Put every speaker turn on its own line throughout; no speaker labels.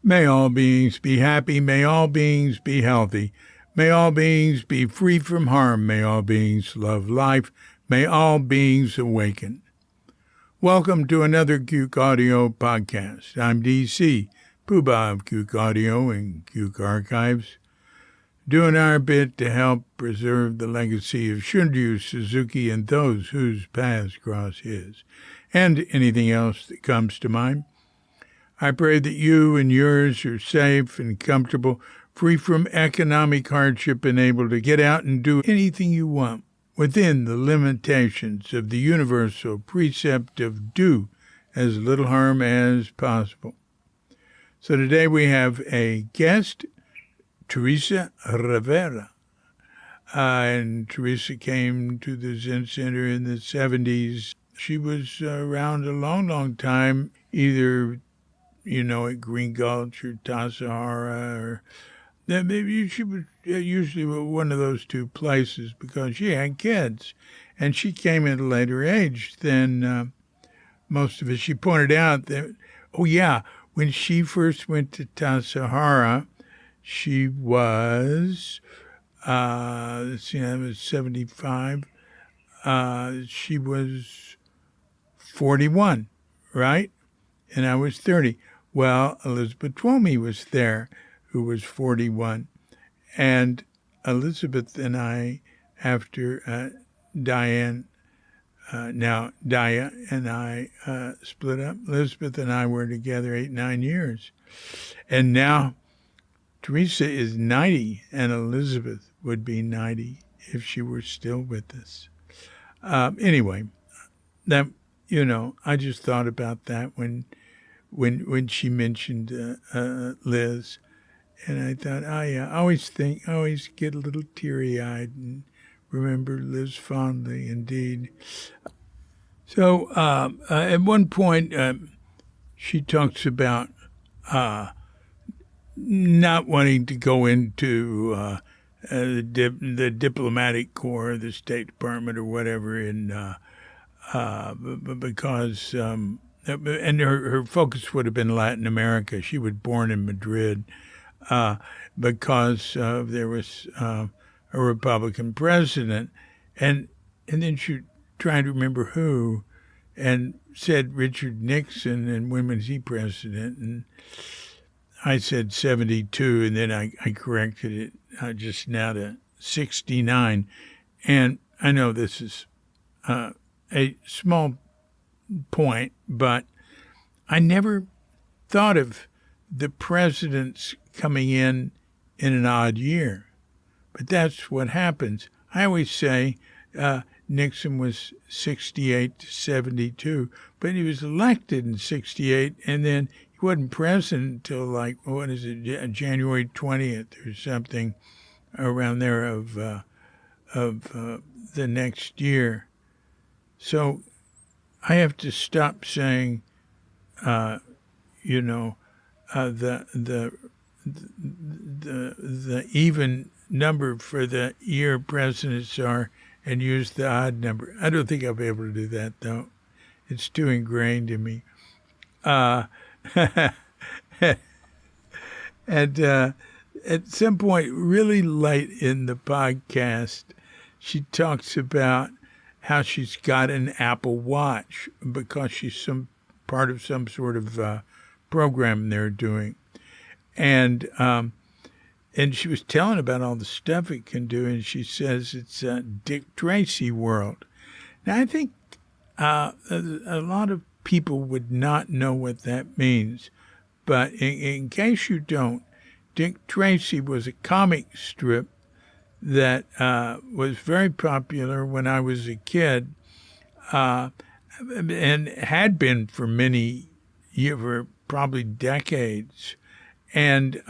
May all beings be happy. May all beings be healthy. May all beings be free from harm. May all beings love life. May all beings awaken. Welcome to another Cuke Audio podcast. I'm DC, Poobah of Cuke Audio and Cuke Archives, doing our bit to help preserve the legacy of Shunryu Suzuki and those whose paths cross his, and anything else that comes to mind. I pray that you and yours are safe and comfortable, free from economic hardship, and able to get out and do anything you want within the limitations of the universal precept of do as little harm as possible. So today we have a guest, Teresa Rivera. And Teresa came to the Zen Center in the 70s. She was around a long, long time, either at Green Gulch or Tassajara, or maybe she was usually one of those two places because she had kids. And she came at a later age than most of us. She pointed out that, when she first went to Tassajara, she was, I was 75. She was 41, right? And I was 30. Well, Elizabeth Twomey was there, who was 41. And Elizabeth and I, after Diane, now Dia and I split up, Elizabeth and I were together 8-9 years. And now Teresa is 90, and Elizabeth would be 90 if she were still with us. Anyway, that, I just thought about that when she mentioned Liz, and I thought, I always get a little teary-eyed and remember Liz fondly, indeed. So at one point, she talks about not wanting to go into the diplomatic corps, the State Department, or whatever, because. And her focus would have been Latin America. She was born in Madrid because there was a Republican president. And then she tried to remember who and said Richard Nixon, and when was he president? And I said 72, and then I corrected it just now to 69. And I know this is a small point, but I never thought of the presidents coming in an odd year. But that's what happens. I always say Nixon was 68 to 72, but he was elected in 68, and then he wasn't president until January 20th or something around there of the next year. So I have to stop saying, the even number for the year presidents are, and use the odd number. I don't think I'll be able to do that, though. It's too ingrained in me. And at some point, really late in the podcast, she talks about how she's got an Apple Watch because she's some part of some sort of program they're doing. And she was telling about all the stuff it can do, and she says it's a Dick Tracy world. Now, I think a lot of people would not know what that means, but in case you don't, Dick Tracy was a comic strip that was very popular when I was a kid, and had been for many years, for probably decades. And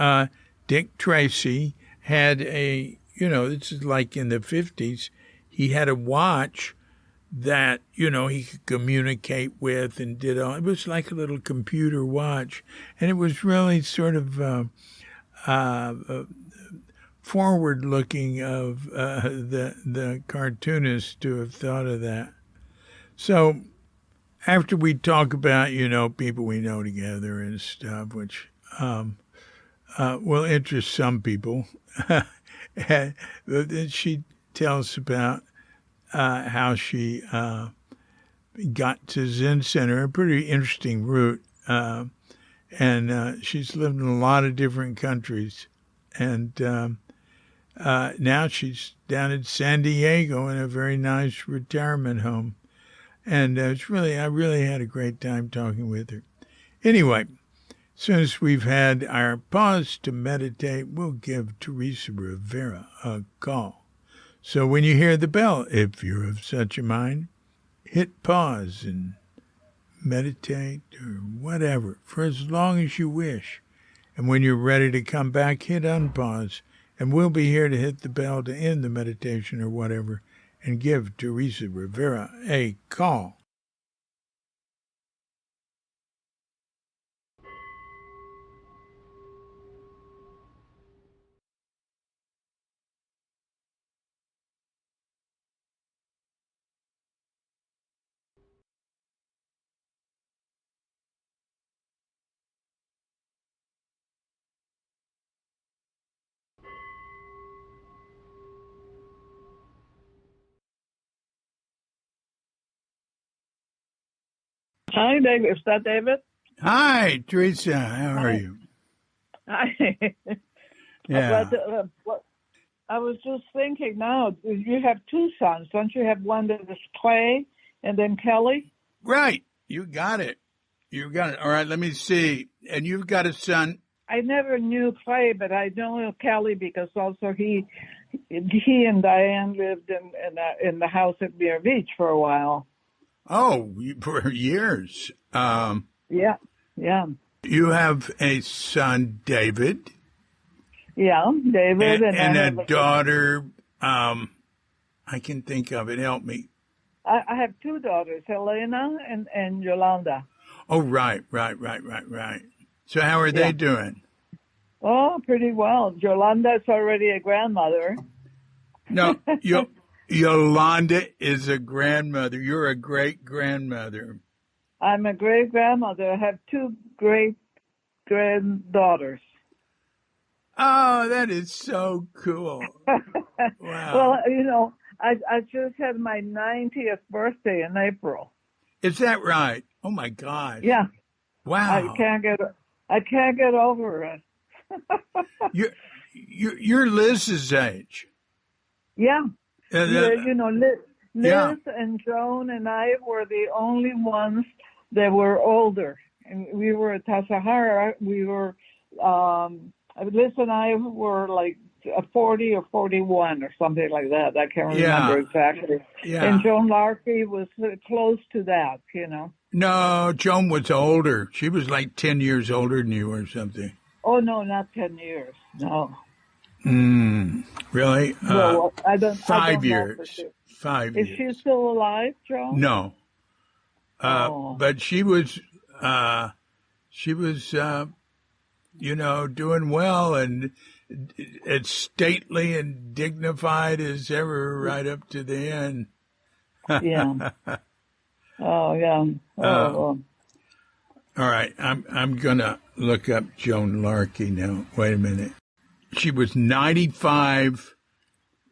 Dick Tracy had this is like in the 50s, he had a watch that, he could communicate with and did all. It was like a little computer watch. And it was really sort of forward-looking of the cartoonist to have thought of that. So after we talk about, people we know together and stuff, which will interest some people. And then she tells about how she got to Zen Center, a pretty interesting route. And she's lived in a lot of different countries. And now she's down in San Diego in a very nice retirement home. And I really had a great time talking with her. Anyway, since we've had our pause to meditate, we'll give Teresa Rivera a call. So when you hear the bell, if you're of such a mind, hit pause and meditate or whatever for as long as you wish. And when you're ready to come back, hit unpause. And we'll be here to hit the bell to end the meditation or whatever and give Teresa Rivera a call.
Hi, David. Is that David?
Hi, Teresa. How are you?
Hi.
Yeah.
I was just thinking now, you have two sons. Don't you have one that is Clay and then Kelly?
Right. You got it. All right, let me see. And you've got a son.
I never knew Clay, but I know Kelly because also he and Diane lived in the house at Bear Beach for a while.
Oh, for years.
Yeah.
You have a son, David.
Yeah, David.
And a daughter, I can think of it. Help me.
I have two daughters, Helena and Yolanda.
Oh, right. So how are they doing?
Oh, pretty well. Yolanda's already a grandmother.
No, Yolanda is a grandmother. You're a great-grandmother.
I'm a great-grandmother. I have two great-granddaughters.
Oh, that is so cool. Wow.
Well, I just had my 90th birthday in April.
Is that right? Oh, my gosh.
Yeah.
Wow.
I can't get over it.
You're Liz's age.
Yeah. Liz
Yeah.
and Joan and I were the only ones that were older. And we were at Tassajara. We were, Liz and I were like 40 or 41 or something like that. I can't remember exactly.
Yeah.
And Joan Larkey was close to that,
No, Joan was older. She was like 10 years older than you or something.
Oh, no, not 10 years. No.
Really?
Well, I don't
5 years.
know for sure.
5
Is
years.
she still alive, Joan?
No. But she was, doing well and as stately and dignified as ever right up to the end.
Yeah. Oh, yeah.
All right. I'm going to look up Joan Larkey now. Wait a minute. She was 95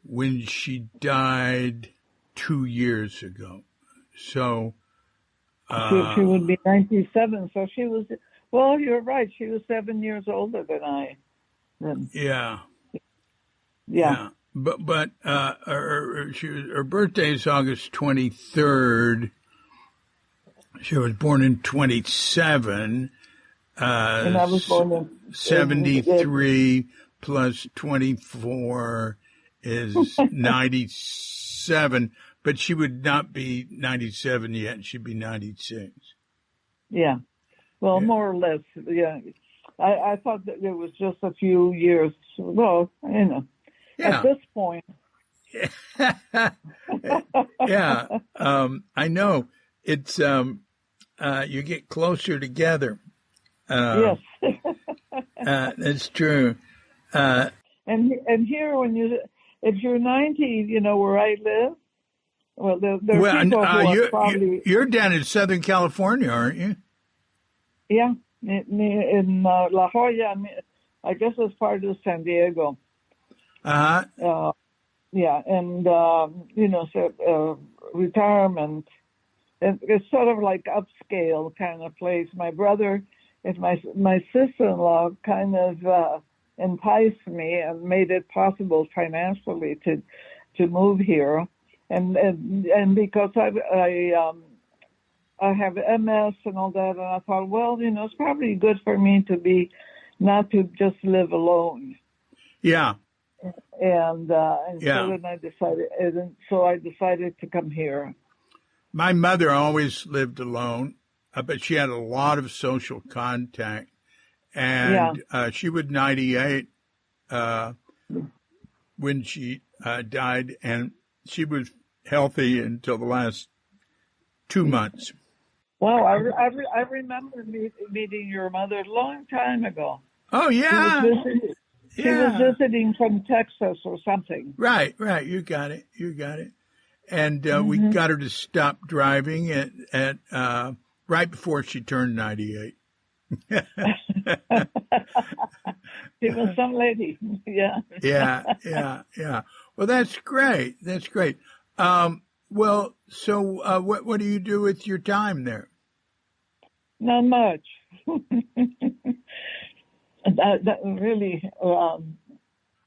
when she died 2 years ago. So
she would be 97. So she was, well, you're right. She was 7 years older than I. Then.
Yeah.
Yeah.
But her birthday is August 23rd. She was born in 27.
And I was born in
73 plus 24 is 97. But she would not be 97 yet. She'd be 96.
Yeah. Well, more or less. Yeah. I thought that it was just a few years. Well, at this point.
Yeah. I know. It's, you get closer together.
Yes.
That's true.
And here, if you're 90, where I live, well, there are people who are probably...
You're down in Southern California, aren't you?
Yeah. in La Jolla. I guess it's part of San Diego.
Uh-huh.
Yeah, and so retirement. It's sort of like upscale kind of place. My brother and my sister-in-law kind of enticed me and made it possible financially to move here, and because I have MS and all that, and I thought, well, it's probably good for me not to just live alone.
Yeah.
And so then I decided to come here.
My mother always lived alone, but she had a lot of social contact, and she was 98 when she died, and she was healthy until the last 2 months.
Wow, I remember meeting your mother a long time ago.
Oh, yeah.
She was visiting from Texas or something.
Right. You got it. And we got her to stop driving at right before she turned 98.
She was some lady. Yeah.
Yeah. Well, that's great. Well, so what do you do with your time there?
Not much. that really.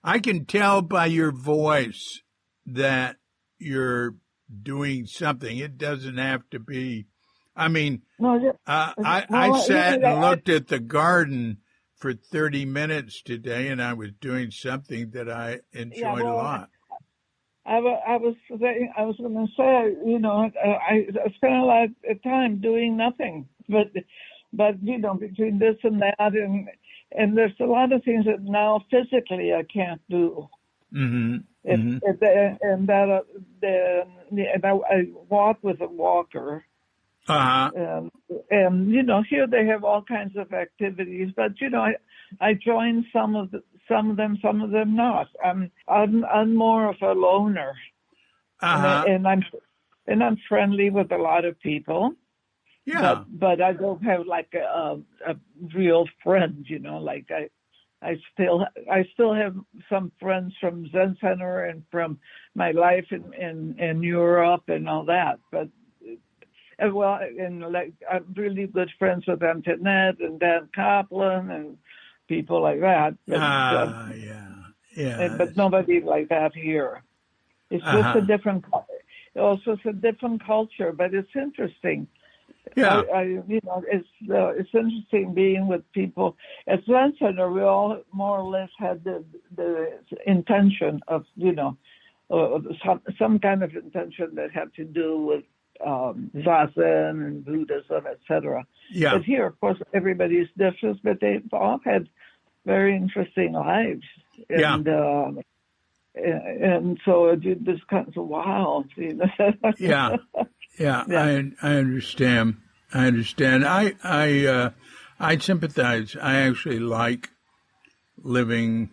I can tell by your voice that you're doing something. It doesn't have to be. I mean, I sat and looked at the garden for 30 minutes today, and I was doing something that I enjoyed a lot.
I was going to say, I spent a lot of time doing nothing, but between this and that, and there's a lot of things that now physically I can't do.
Mm-hmm.
And I walk with a walker.
Uh-huh.
And here they have all kinds of activities, but I join some of them, some of them not. I'm more of a loner.
Uh-huh.
and I'm friendly with a lot of people.
Yeah.
But I don't have like a real friend, like I still have some friends from Zen Center and from my life in Europe and all that. But like I'm really good friends with Antoinette and Dan Kaplan and people like that. But,
yeah.
But nobody like that here. It's just a different culture, but it's interesting.
Yeah.
It's interesting being with people. At Zen Center, we all more or less had the intention of, some kind of intention that had to do with Zazen and Buddhism, etc.
Yeah.
But here, of course, everybody's different, but they've all had very interesting lives. And so it just kind of wow.
Yeah. I understand. I sympathize. I actually like living.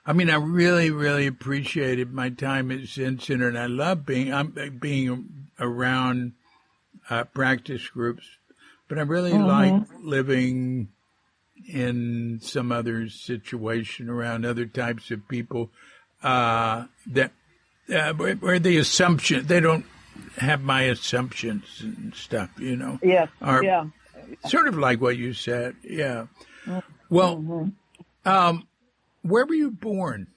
I mean, I really, really appreciated my time at Zen Center, and I love being around practice groups. But I really like living in some other situation around other types of people that where the assumption they don't have my assumptions and stuff,
Yes.
Sort of like what you said. Yeah. Well, where were you born?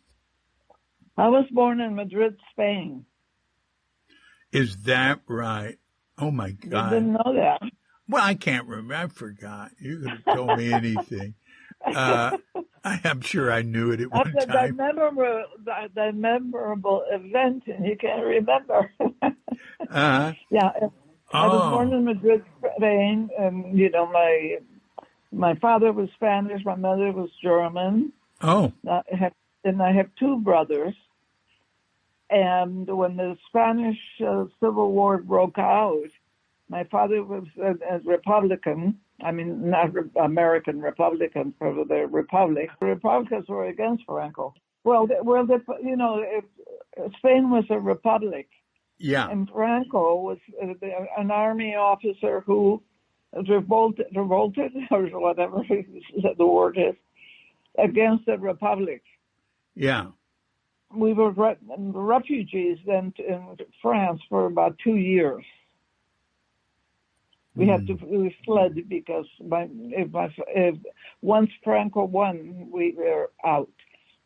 I was born in Madrid, Spain.
Is that right? Oh my God.
You didn't know that.
Well, I can't remember. I forgot. You could have told me anything. I'm sure I knew it at one time.
That memorable event, and you can't remember.
Uh-huh.
Yeah. I was born in Madrid, Spain, and, my father was Spanish, my mother was German.
Oh.
And I have two brothers. And when the Spanish Civil War broke out, my father was a Republican. I mean, not American Republican for the Republic. The Republicans were against Franco. Spain was a republic.
Yeah.
And Franco was an army officer who revolted or whatever the word is, against the Republic.
Yeah.
We were refugees then in France for about 2 years. We fled because if once Franco won, we were out.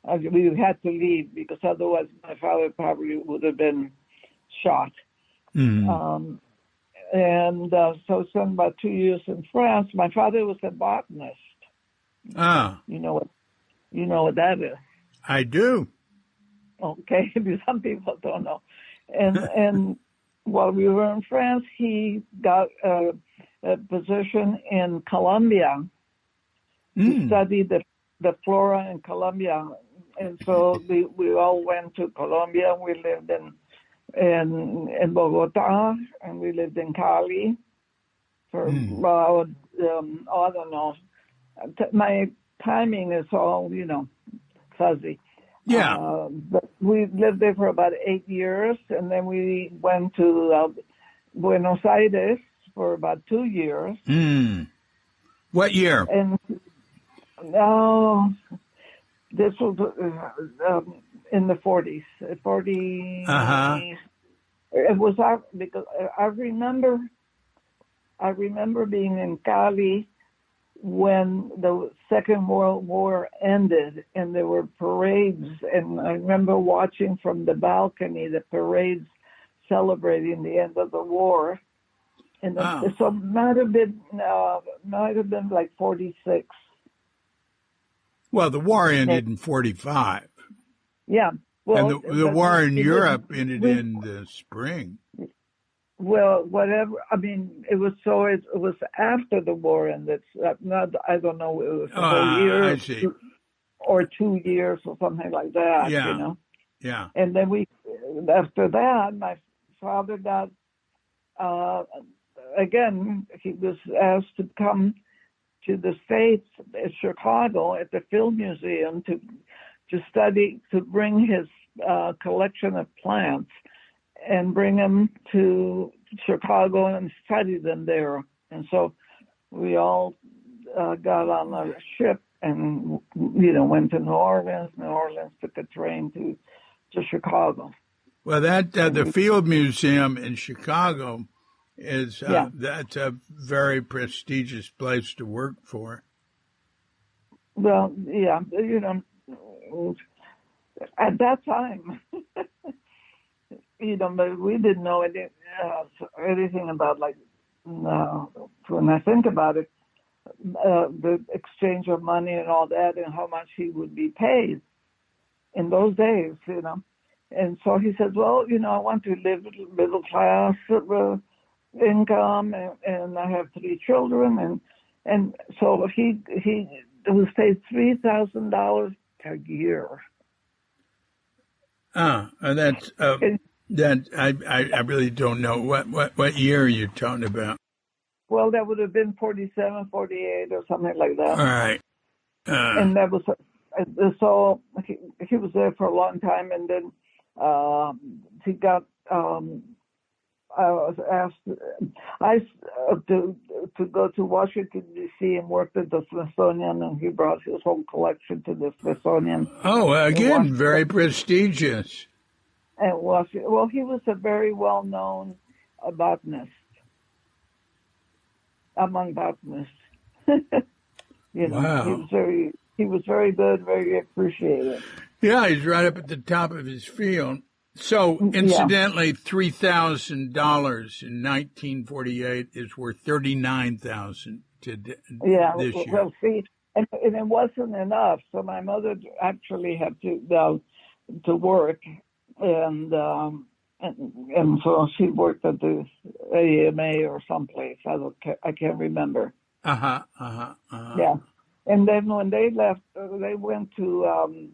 We had to leave because otherwise my father probably would have been shot.
Mm.
So spent about 2 years in France. My father was a botanist.
Ah.
You know what that is.
I do.
Okay, some people don't know. And while we were in France, he got a position in Colombia to study the flora in Colombia. And so we all went to Colombia. We lived in Bogota, and we lived in Cali for about, I don't know. My timing is all, fuzzy.
Yeah.
But we lived there for about 8 years, and then we went to Buenos Aires for about 2 years.
What year?
And this was in the 40s. 40. It was because I remember being in Cali when the Second World War ended, and there were parades, and I remember watching from the balcony the parades celebrating the end of the war. And so it might have been like 46.
Well, the war ended in 45.
Yeah. Well,
and the war in Europe ended in the spring.
Well, whatever. I mean, it was after the war ended. Not, I don't know. It was a whole year,
I see.
or 2 years, or something like that.
Yeah. Yeah.
And then after that, my father got. Again, he was asked to come to the States, at Chicago, at the Film Museum to study, to bring his collection of plants and bring them to Chicago and study them there. And so we all got on a ship and, went to New Orleans. New Orleans took a train to Chicago.
Well, the Field Museum in Chicago is that's a very prestigious place to work for.
Well, yeah, at that time, but we didn't know anything about, like, when I think about it, the exchange of money and all that, and how much he would be paid in those days, And so he said, well, I want to live middle class income, and I have 3 children, and so he was paid $3,000 per year.
And that's that I really don't know what year are you talking about.
Well, that would have been 47, 48, or something like that.
All right.
And that was so he was there for a long time, and then he got. I was asked to go to Washington, D.C. and work at the Smithsonian, and he brought his whole collection to the Smithsonian.
Oh, again, very prestigious.
And he was a very well-known botanist among botanists.
Wow.
He was very good, very appreciated.
Yeah, he's right up at the top of his field. So, incidentally, $3,000 in 1948 is worth $39,000 this year.
Well, see, and it wasn't enough. So my mother actually had to work, and so she worked at the AMA or someplace. I can't remember. Yeah, and then when they left, they went to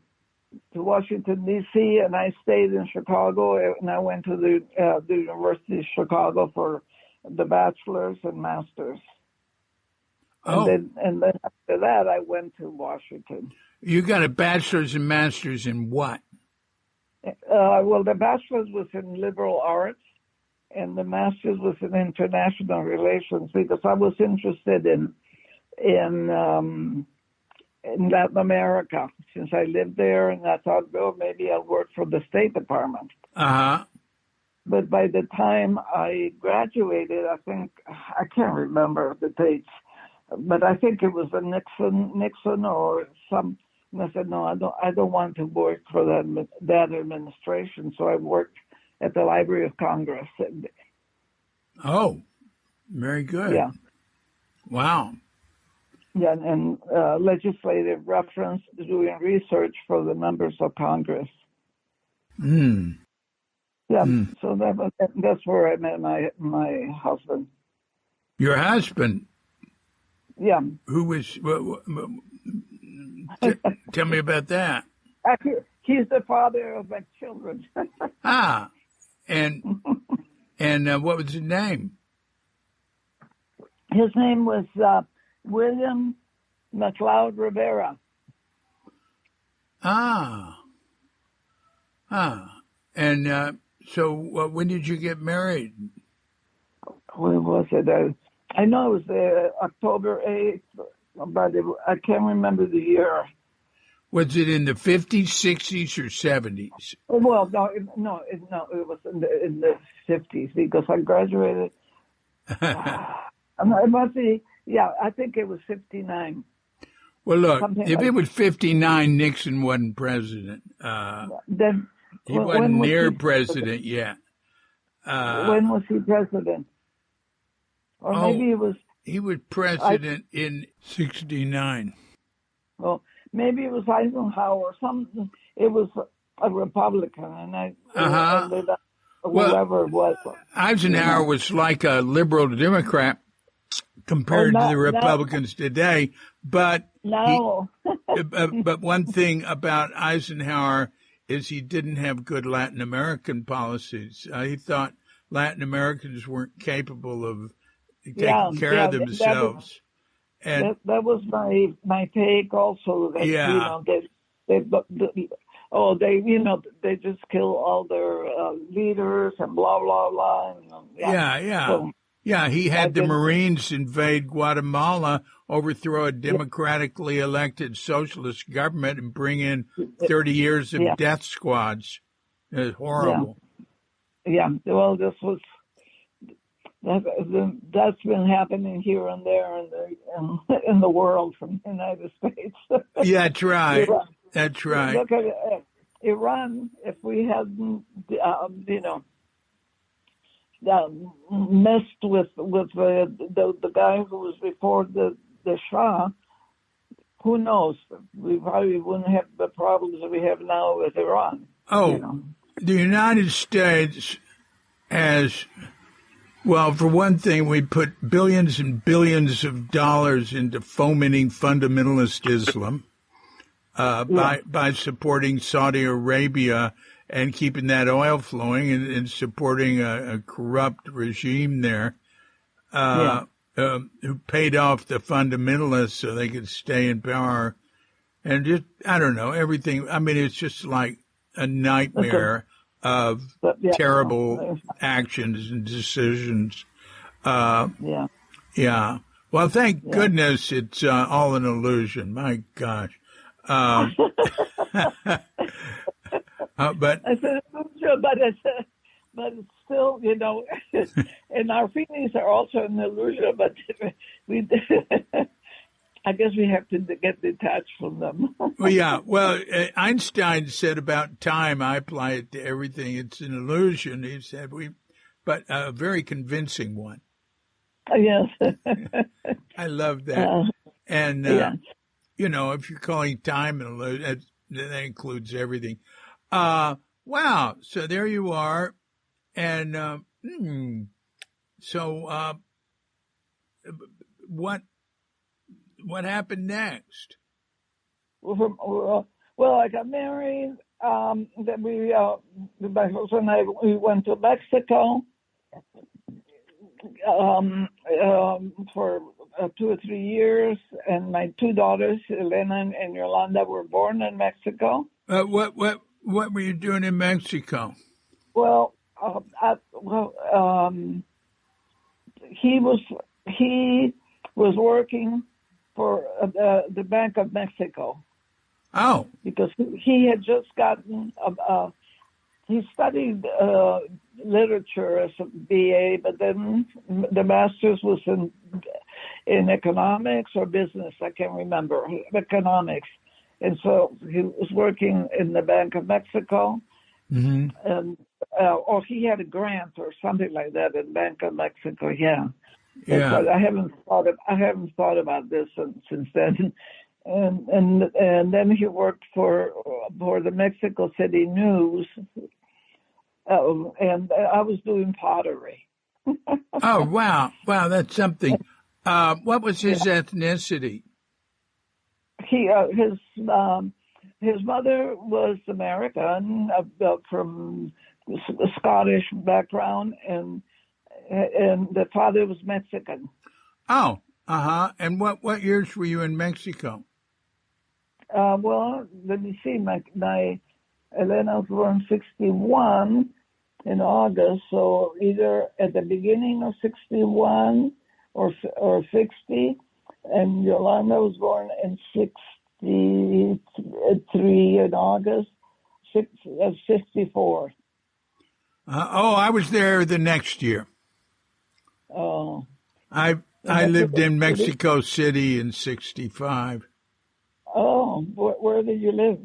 Washington, D.C., and I stayed in Chicago, and I went to the University of Chicago for the bachelor's and master's.
Oh.
And then after that, I went to Washington.
You got a bachelor's and master's in what?
Well, the bachelor's was in liberal arts, and the master's was in international relations because I was interested in Latin America since I lived there, and I thought, well, maybe I'll work for the State Department.
Uh-huh.
But by the time I graduated, I think, I can't remember the dates, but I think it was a Nixon or some. And I said, no, I don't want to work for that administration. So I worked at the Library of Congress.
Oh, very good.
Yeah.
Wow.
Yeah, and legislative reference, doing research for the members of Congress.
Mm.
Yeah, so that's where I met my husband.
Your husband?
Yeah.
Who was? Tell me about that.
Actually, he's the father of my children.
And what was his name?
His name was William McLeod Rivera.
And so when did you get married?
When was it? I know it was October 8th, but I can't remember the year.
Was it in the 50s, 60s, or 70s?
Well, it was in the 50s because I graduated. It must be, I think it was 59.
Well, look,
Something
if
like
it was 59, Nixon wasn't president.
Then
He wasn't near president yet.
When was he president? Or maybe it was...
He was president in 69.
Well, maybe it was Eisenhower or something. It was a Republican, and whoever it was.
Eisenhower was like a liberal Democrat compared to the Republicans today. But but one thing about Eisenhower is he didn't have good Latin American policies. He thought Latin Americans weren't capable of taking care of themselves.
That was my take also. That, they just kill all their leaders and blah blah blah.
He had the Marines invade Guatemala, overthrow a democratically elected socialist government, and bring in 30 years of death squads. It was horrible.
Yeah. Well, that's been happening here and there in the world from the United States.
Yeah, that's right. That's right.
Look at Iran. If we hadn't, messed with the guy who was before the Shah, who knows? We probably wouldn't have the problems that we have now with Iran.
The United States has... Well, for one thing, we put billions and billions of dollars into fomenting fundamentalist Islam by supporting Saudi Arabia and keeping that oil flowing and supporting a corrupt regime there who paid off the fundamentalists so they could stay in power. And just, I don't know, everything. I mean, it's just like a nightmare of terrible actions and decisions. Well, thank goodness it's all an illusion. My gosh. But
it's still, and our feelings are also an illusion, but I guess we have to get detached from them.
Einstein said about time, I apply it to everything. It's an illusion, he said, but a very convincing one.
Yes.
I love that. If you're calling time an illusion, that includes everything. Wow. So there you are. And what happened next?
Well, I got married. Then my husband and I, we went to Mexico for 2 or 3 years, and my 2 daughters, Elena and Yolanda, were born in Mexico.
What were you doing in Mexico?
Well, Well, he was working for the Bank of Mexico.
Oh.
Because he had just gotten he studied literature as a BA, but then the master's was in economics or business. I can't remember. Economics. And so he was working in the Bank of Mexico, and or he had a grant or something like that in Bank of Mexico. Yeah. So I haven't thought about this since then. And then he worked for the Mexico City News, and I was doing pottery.
Oh, wow, that's something. What was his ethnicity?
His mother was American, from Scottish background, and the father was Mexican.
Oh, and what years were you in Mexico?
Well, let me see. My Elena was born 61 in August, so either at the beginning of 61 or 60, and Yolanda was born in 63 in August, 54.
I was there the next year.
Oh.
I lived in Mexico City in 65.
Oh, where did you live?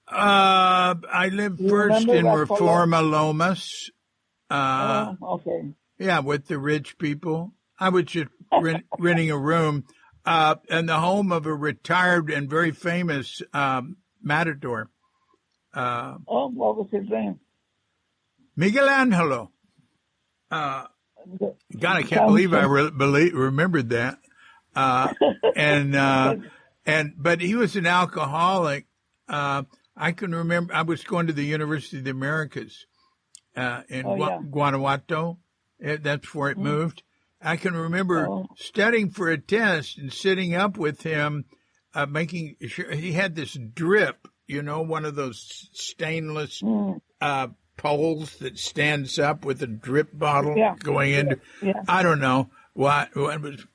I lived first in Reforma Lomas.
Okay.
Yeah, with the rich people. I was just renting a room, and the home of a retired and very famous matador.
What was his name?
Miguel Angelo. God, I can't believe I remembered that. But he was an alcoholic. I can remember I was going to the University of the Americas in Guanajuato. That's where it moved. I can remember studying for a test and sitting up with him, making sure he had this drip, one of those stainless poles that stands up with a drip bottle going into. Yeah. I don't know what was.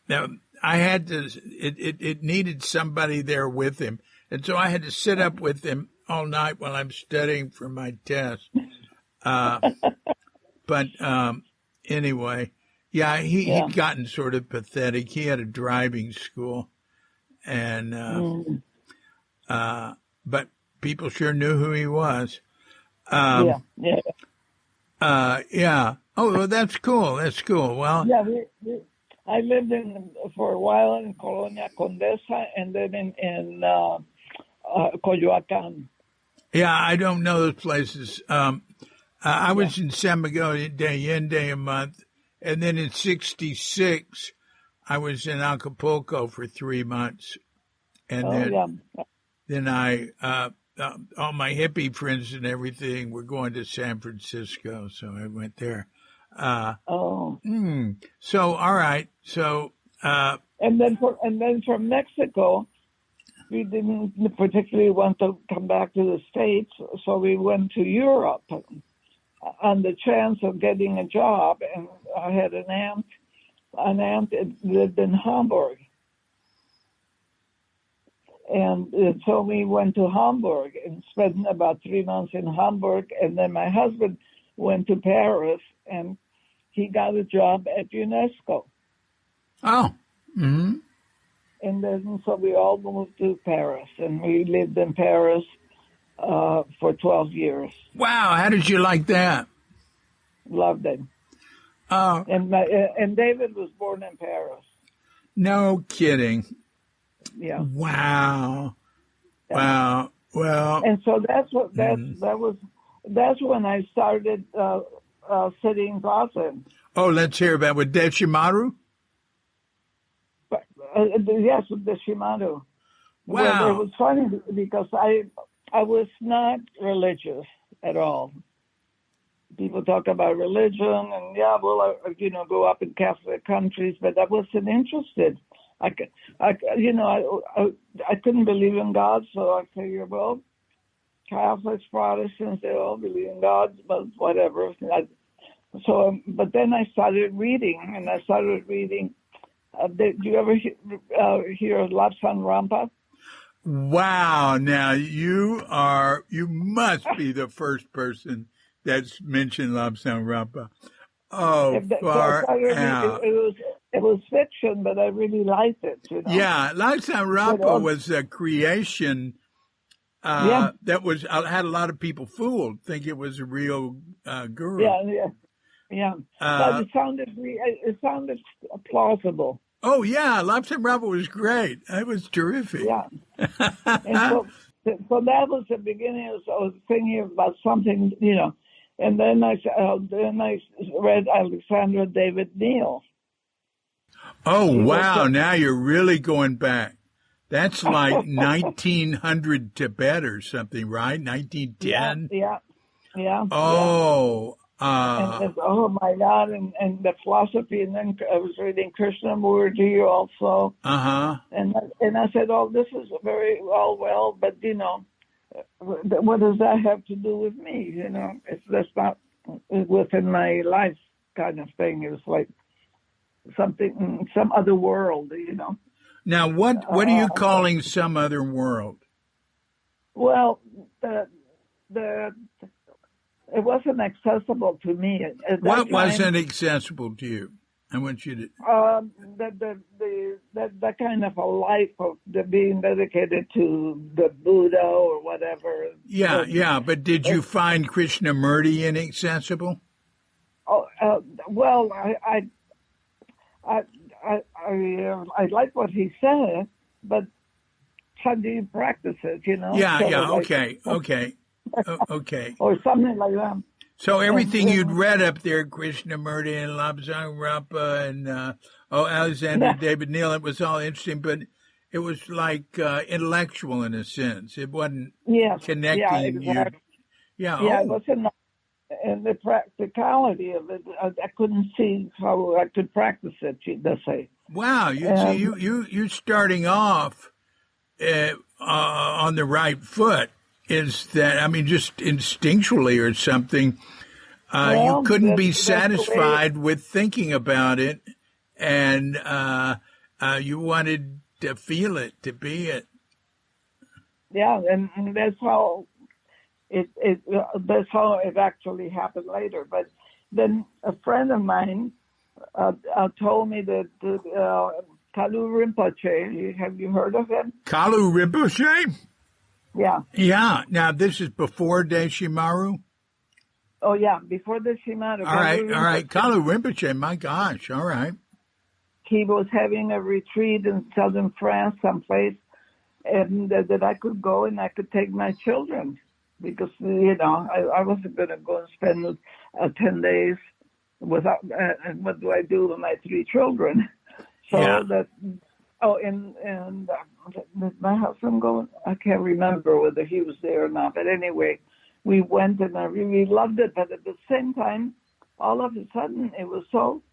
I had to. It needed somebody there with him, and so I had to sit up with him all night while I'm studying for my test. But anyway, he'd gotten sort of pathetic. He had a driving school, and but people sure knew who he was. Oh, well, that's cool. That's cool. Well,
I lived for a while in Colonia Condesa and then in Coyoacán.
Yeah, I don't know those places. I was in San Miguel de Allende a month, and then in '66, I was in Acapulco for 3 months, and then I all my hippie friends and everything were going to San Francisco, so I went there. So all right. So
and then from Mexico, we didn't particularly want to come back to the States, so we went to Europe on the chance of getting a job. And I had an aunt that lived in Hamburg, and so we went to Hamburg and spent about 3 months in Hamburg, and then my husband went to Paris and he got a job at UNESCO.
Oh. Mm-hmm.
And then so we all moved to Paris, and we lived in Paris for 12 years.
Wow, how did you like that?
Loved it.
Oh.
And David was born in Paris.
No kidding.
Yeah.
Wow. Yeah. Wow. Well.
And so that's when I started sitting Zazen.
Oh, let's hear about with Deshimaru.
Yes, with Deshimaru.
Wow.
Well, it was funny because I was not religious at all. People talk about religion and grow up in Catholic countries, but I wasn't interested. I couldn't believe in God, so I figured, well, Catholics, Protestants, they all believe in God, but whatever. So, but then I started reading, and I started reading. Did you ever hear of Lapsan Rampa?
Wow. Now you must be the first person that's mentioned Lobsang Rampa. Oh,
So I
far
started reading.
out.
It was fiction, but I really liked it.
Yeah, Lobsang Rampa was a creation
Yeah.
that had a lot of people fooled, think it was a real guru.
Yeah. But it sounded plausible.
Oh yeah, Lobsang Rampa was great. It was terrific.
Yeah. And so that was the beginning. I was thinking about something, and then I read Alexandra David Neal.
Oh wow! Now you're really going back. That's like 1900 Tibet or something, right? 1910.
Yeah.
Oh.
Oh my God! And the philosophy, and then I was reading Krishnamurti also. And I said, oh, this is very well, but what does that have to do with me? That's not within my life kind of thing. It was like something, some other world.
Now, what are you calling some other world?
Well, it wasn't accessible to me.
What wasn't accessible to you? I want you to.
That kind of a life of being dedicated to the Buddha or whatever.
Yeah. But did you find Krishnamurti inaccessible?
Well, I like what he said, but how do you practice it?
Yeah. Okay.
Or something like that.
So everything you'd read up there, Krishnamurti and Lobsang Rampa and Alexander David Neal, it was all interesting, but it was like intellectual in a sense. It wasn't connecting you.
Yeah, it wasn't. And the practicality of it, I couldn't see how I could practice it. Let's say.
Wow, you're starting off on the right foot. Is that, just instinctually or something, you couldn't be satisfied with thinking about it, and you wanted to feel it, to be it.
Yeah, and that's how that's how it actually happened later. But then a friend of mine told me that Kalu Rinpoche, have you heard of him?
Kalu Rinpoche?
Yeah.
Yeah. Now, this is before Deshimaru?
Oh, yeah, before Deshimaru.
All right. Kalu Rinpoche, my gosh. All right.
He was having a retreat in southern France, someplace, and that I could go and I could take my children because, I wasn't going to go and spend 10 days without, and what do I do with my 3 children? So and did my husband go? I can't remember whether he was there or not. But anyway, we went and I really loved it. But at the same time, all of a sudden, it was so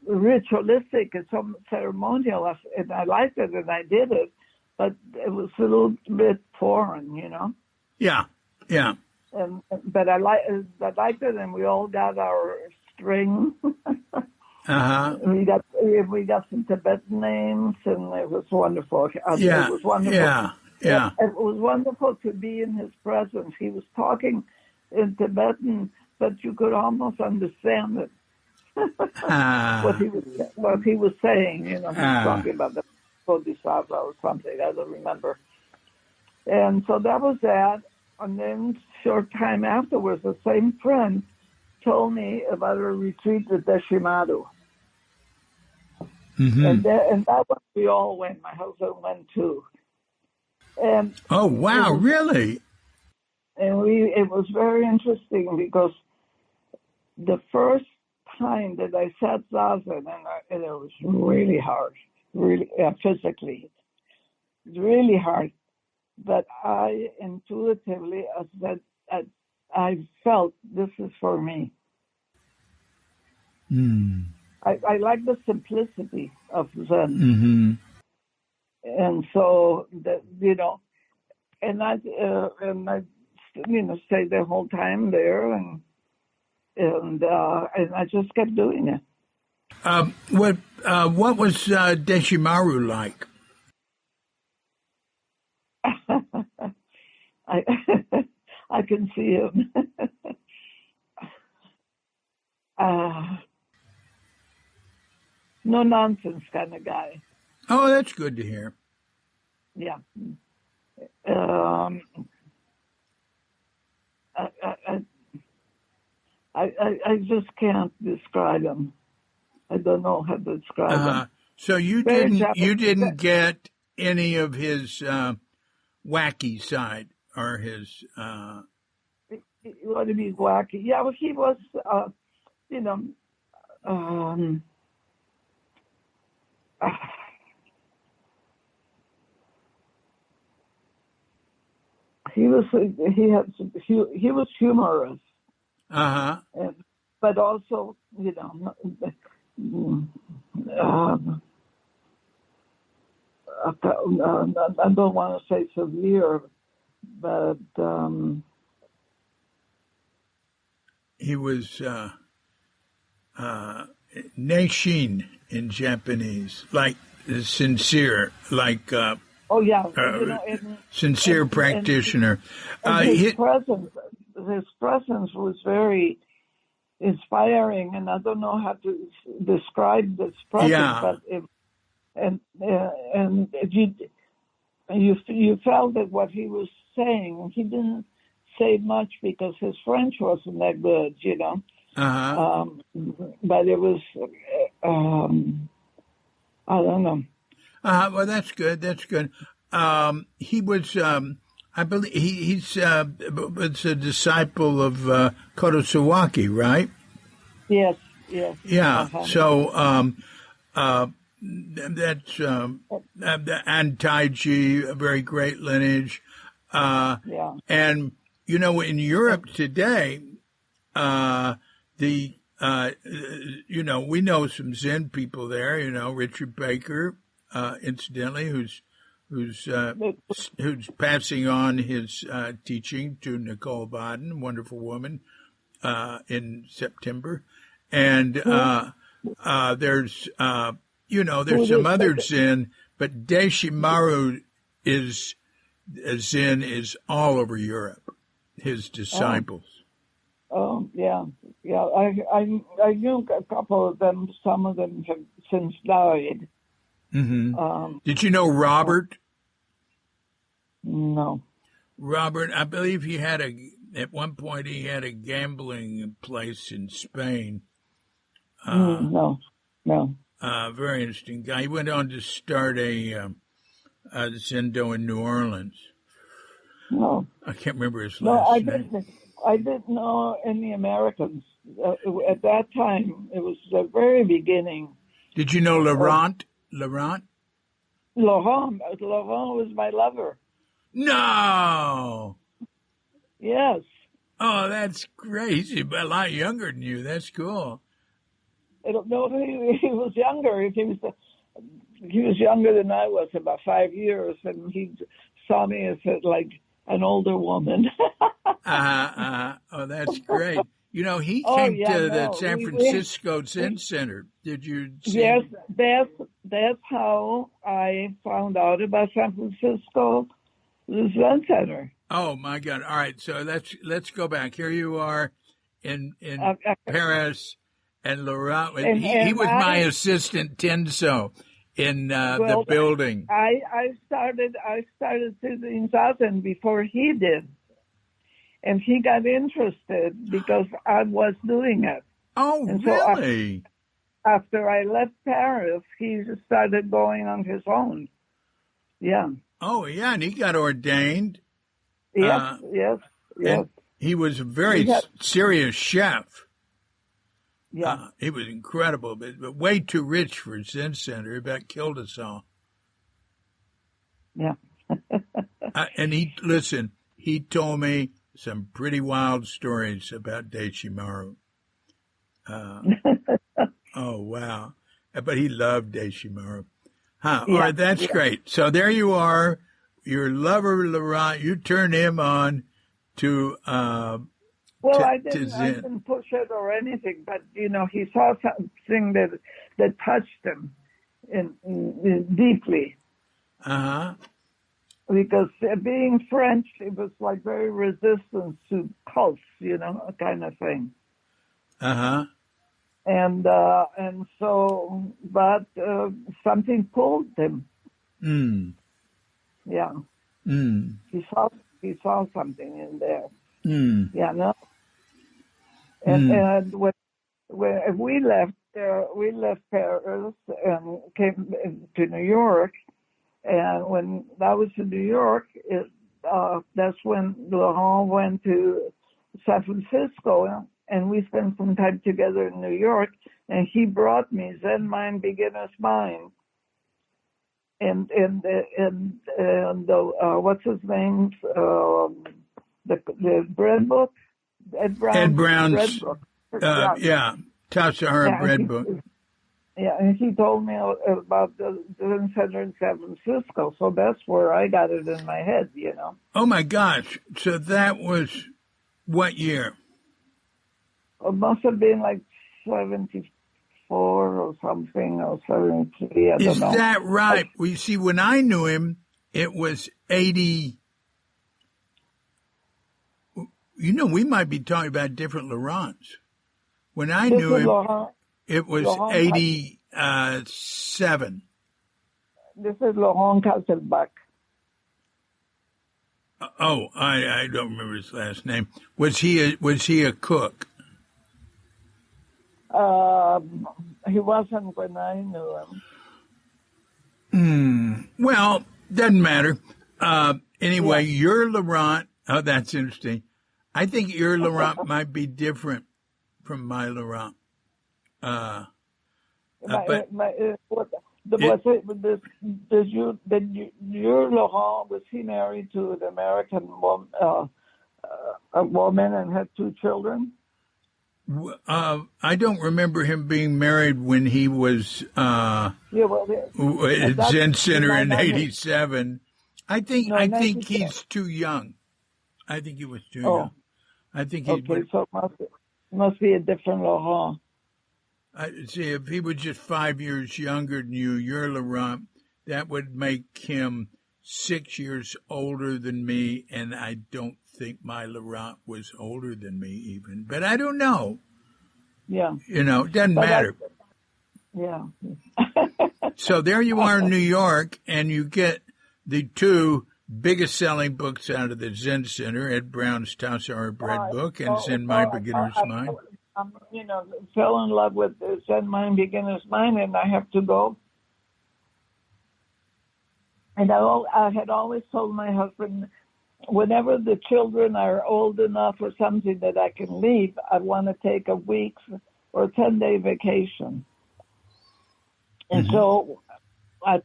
ritualistic and so ceremonial. And I liked it and I did it. But it was a little bit foreign,
Yeah.
But I liked it, and we all got our string. We got some Tibetan names, and it was wonderful. It was wonderful.
Yeah.
It was wonderful to be in his presence. He was talking in Tibetan, but you could almost understand it. What he was saying. He was talking about the Bodhisattva or something. I don't remember. And so that was that. And then short time afterwards, the same friend told me about a retreat at Deshimaru.
Mm-hmm.
And that one we all went. My husband went too. And
oh wow, really?
And it was very interesting because the first time that I sat zazen, and it was really hard, really physically, really hard. But I intuitively said, I felt this is for me.
Mm.
I like the simplicity of Zen.
Mm-hmm.
And so, and I stayed the whole time there, and I just kept doing it.
What was Deshimaru like?
I can see him. No nonsense kind of guy.
Oh, that's good to hear.
Yeah. I just can't describe him. I don't know how to describe him.
So you didn't get any of his wacky side or his.
What do you mean wacky? Yeah, well, he was, he was humorous. But also, I don't want to say severe, but
he was neishin in Japanese, like sincere, like sincere practitioner.
And his presence was very inspiring, and I don't know how to describe this presence, but you felt that what he was saying, he didn't say much because his French wasn't that good, but it was, I don't know.
Well, that's good. That's good. He was, I believe, he's was a disciple of Kurosawaki, right?
Yes.
Yeah. So that's and Taiji, a very great lineage. And in Europe today, we know some Zen people there. Richard Baker, incidentally, who's passing on his teaching to Nicole Baden, wonderful woman, in September. And there's some other Zen, but Deshimaru Zen is all over Europe, his disciples.
Oh yeah. I knew a couple of them. Some of them have since died.
Mm-hmm. Did you know Robert?
No.
Robert, I believe at one point he had a gambling place in Spain.
No.
Very interesting guy. He went on to start a Zendo in New Orleans.
No.
I can't remember his last name.
I didn't know any Americans. At that time, it was the very beginning.
Did you know Laurent? Laurent
was my lover.
No.
Yes.
Oh, that's great. He's a lot younger than you. That's cool.
I don't know if he was younger. He was younger than I was, about 5 years, and he saw me as like an older woman.
Oh, that's great. He came to the San Francisco Zen Center. Did you see?
Yes, that's how I found out about San Francisco Zen Center.
Oh my God! All right, so let's go back. Here you are in Paris, and Laurent. He was my assistant Tenso in the building.
I started visiting Zazen before he did, and he got interested because I was doing it.
Oh,
and
really?
So after I left Paris, he just started going on his own. Yeah.
Oh, yeah, and he got ordained.
Yes.
And he was a very serious chef.
Yeah.
He was incredible, but way too rich for a Zen Center. He about killed us all.
Yeah.
And he told me some pretty wild stories about Deshimaru. Oh, wow. But he loved Deshimaru. All right, that's great. So there you are your lover Laurent, you turned him on to
Well,
to,
I
to Zen.
didn't push it or anything, but he saw something that touched him deeply. Because being French, it was like very resistant to cults, kind of thing. And so, but something pulled him. Yeah. He saw something in there. Yeah, no. And when we left Paris and came to New York, and when I was in New York, that's when Laurent went to San Francisco, and we spent some time together in New York, and he brought me Zen Mind, Beginner's Mind. And what's his name? The bread book? Ed
Brown's
bread book.
Tassajara bread book.
Yeah, and he told me about the Zen Center in San Francisco, so that's where I got it in my head,
Oh my gosh! So that was what year?
It must have been like 74 or something, or 73. I don't know.
Is that right? Well, you see, when I knew him, it was 80. We might be talking about different Laurents. When I knew him, it was 87.
This is Laurent Kasselbach.
Oh, I don't remember his last name. Was he a cook?
He wasn't when I knew him.
Well, doesn't matter. Anyway, your Laurent. Oh, that's interesting. I think your Laurent might be different from my Laurent. Your
Laurent, was he married to an American woman, a woman, and had 2 children?
I don't remember him being married when he was at Zen Center in 87. I think he's too young. I think he was too young. I think he.
Okay, so it must be a different Laurent.
See, if he was just 5 years younger than you, your Laurent, that would make him 6 years older than me, and I don't think my Laurent was older than me even. But I don't know.
Yeah.
It doesn't matter.
Yeah.
So there you are in New York, and you get the 2 biggest selling books out of the Zen Center, Ed Brown's Tassajara Bread Book and Zen Mind, Beginner's Mind.
Fell in love with Zen Mind, Beginner's Mind, and I have to go. And I had always told my husband, whenever the children are old enough or something that I can leave, I want to take a week's or 10-day vacation. And so I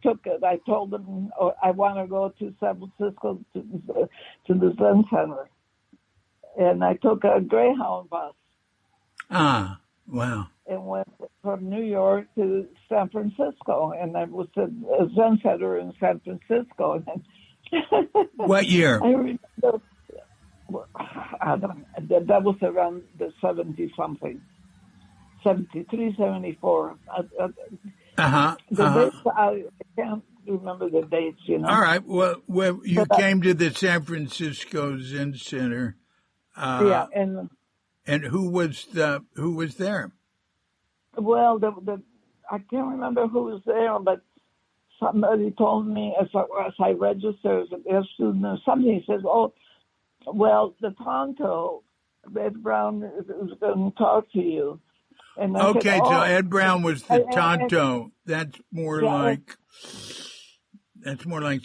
told them I want to go to San Francisco to the Zen Center. And I took a Greyhound bus.
Ah, wow.
And went from New York to San Francisco. And I was at a Zen Center in San Francisco.
What year?
I remember, that was around the 70-something, 73, 74. Dates, I can't remember the dates,
All right. Well, you came to the San Francisco Zen Center. And who was there?
Well, I can't remember who was there, but somebody told me as I registered as a student or something. He says, "Oh, well, the Tonto, Ed Brown, is going to talk to you." And I said,
so Ed Brown was the Tonto. That's more like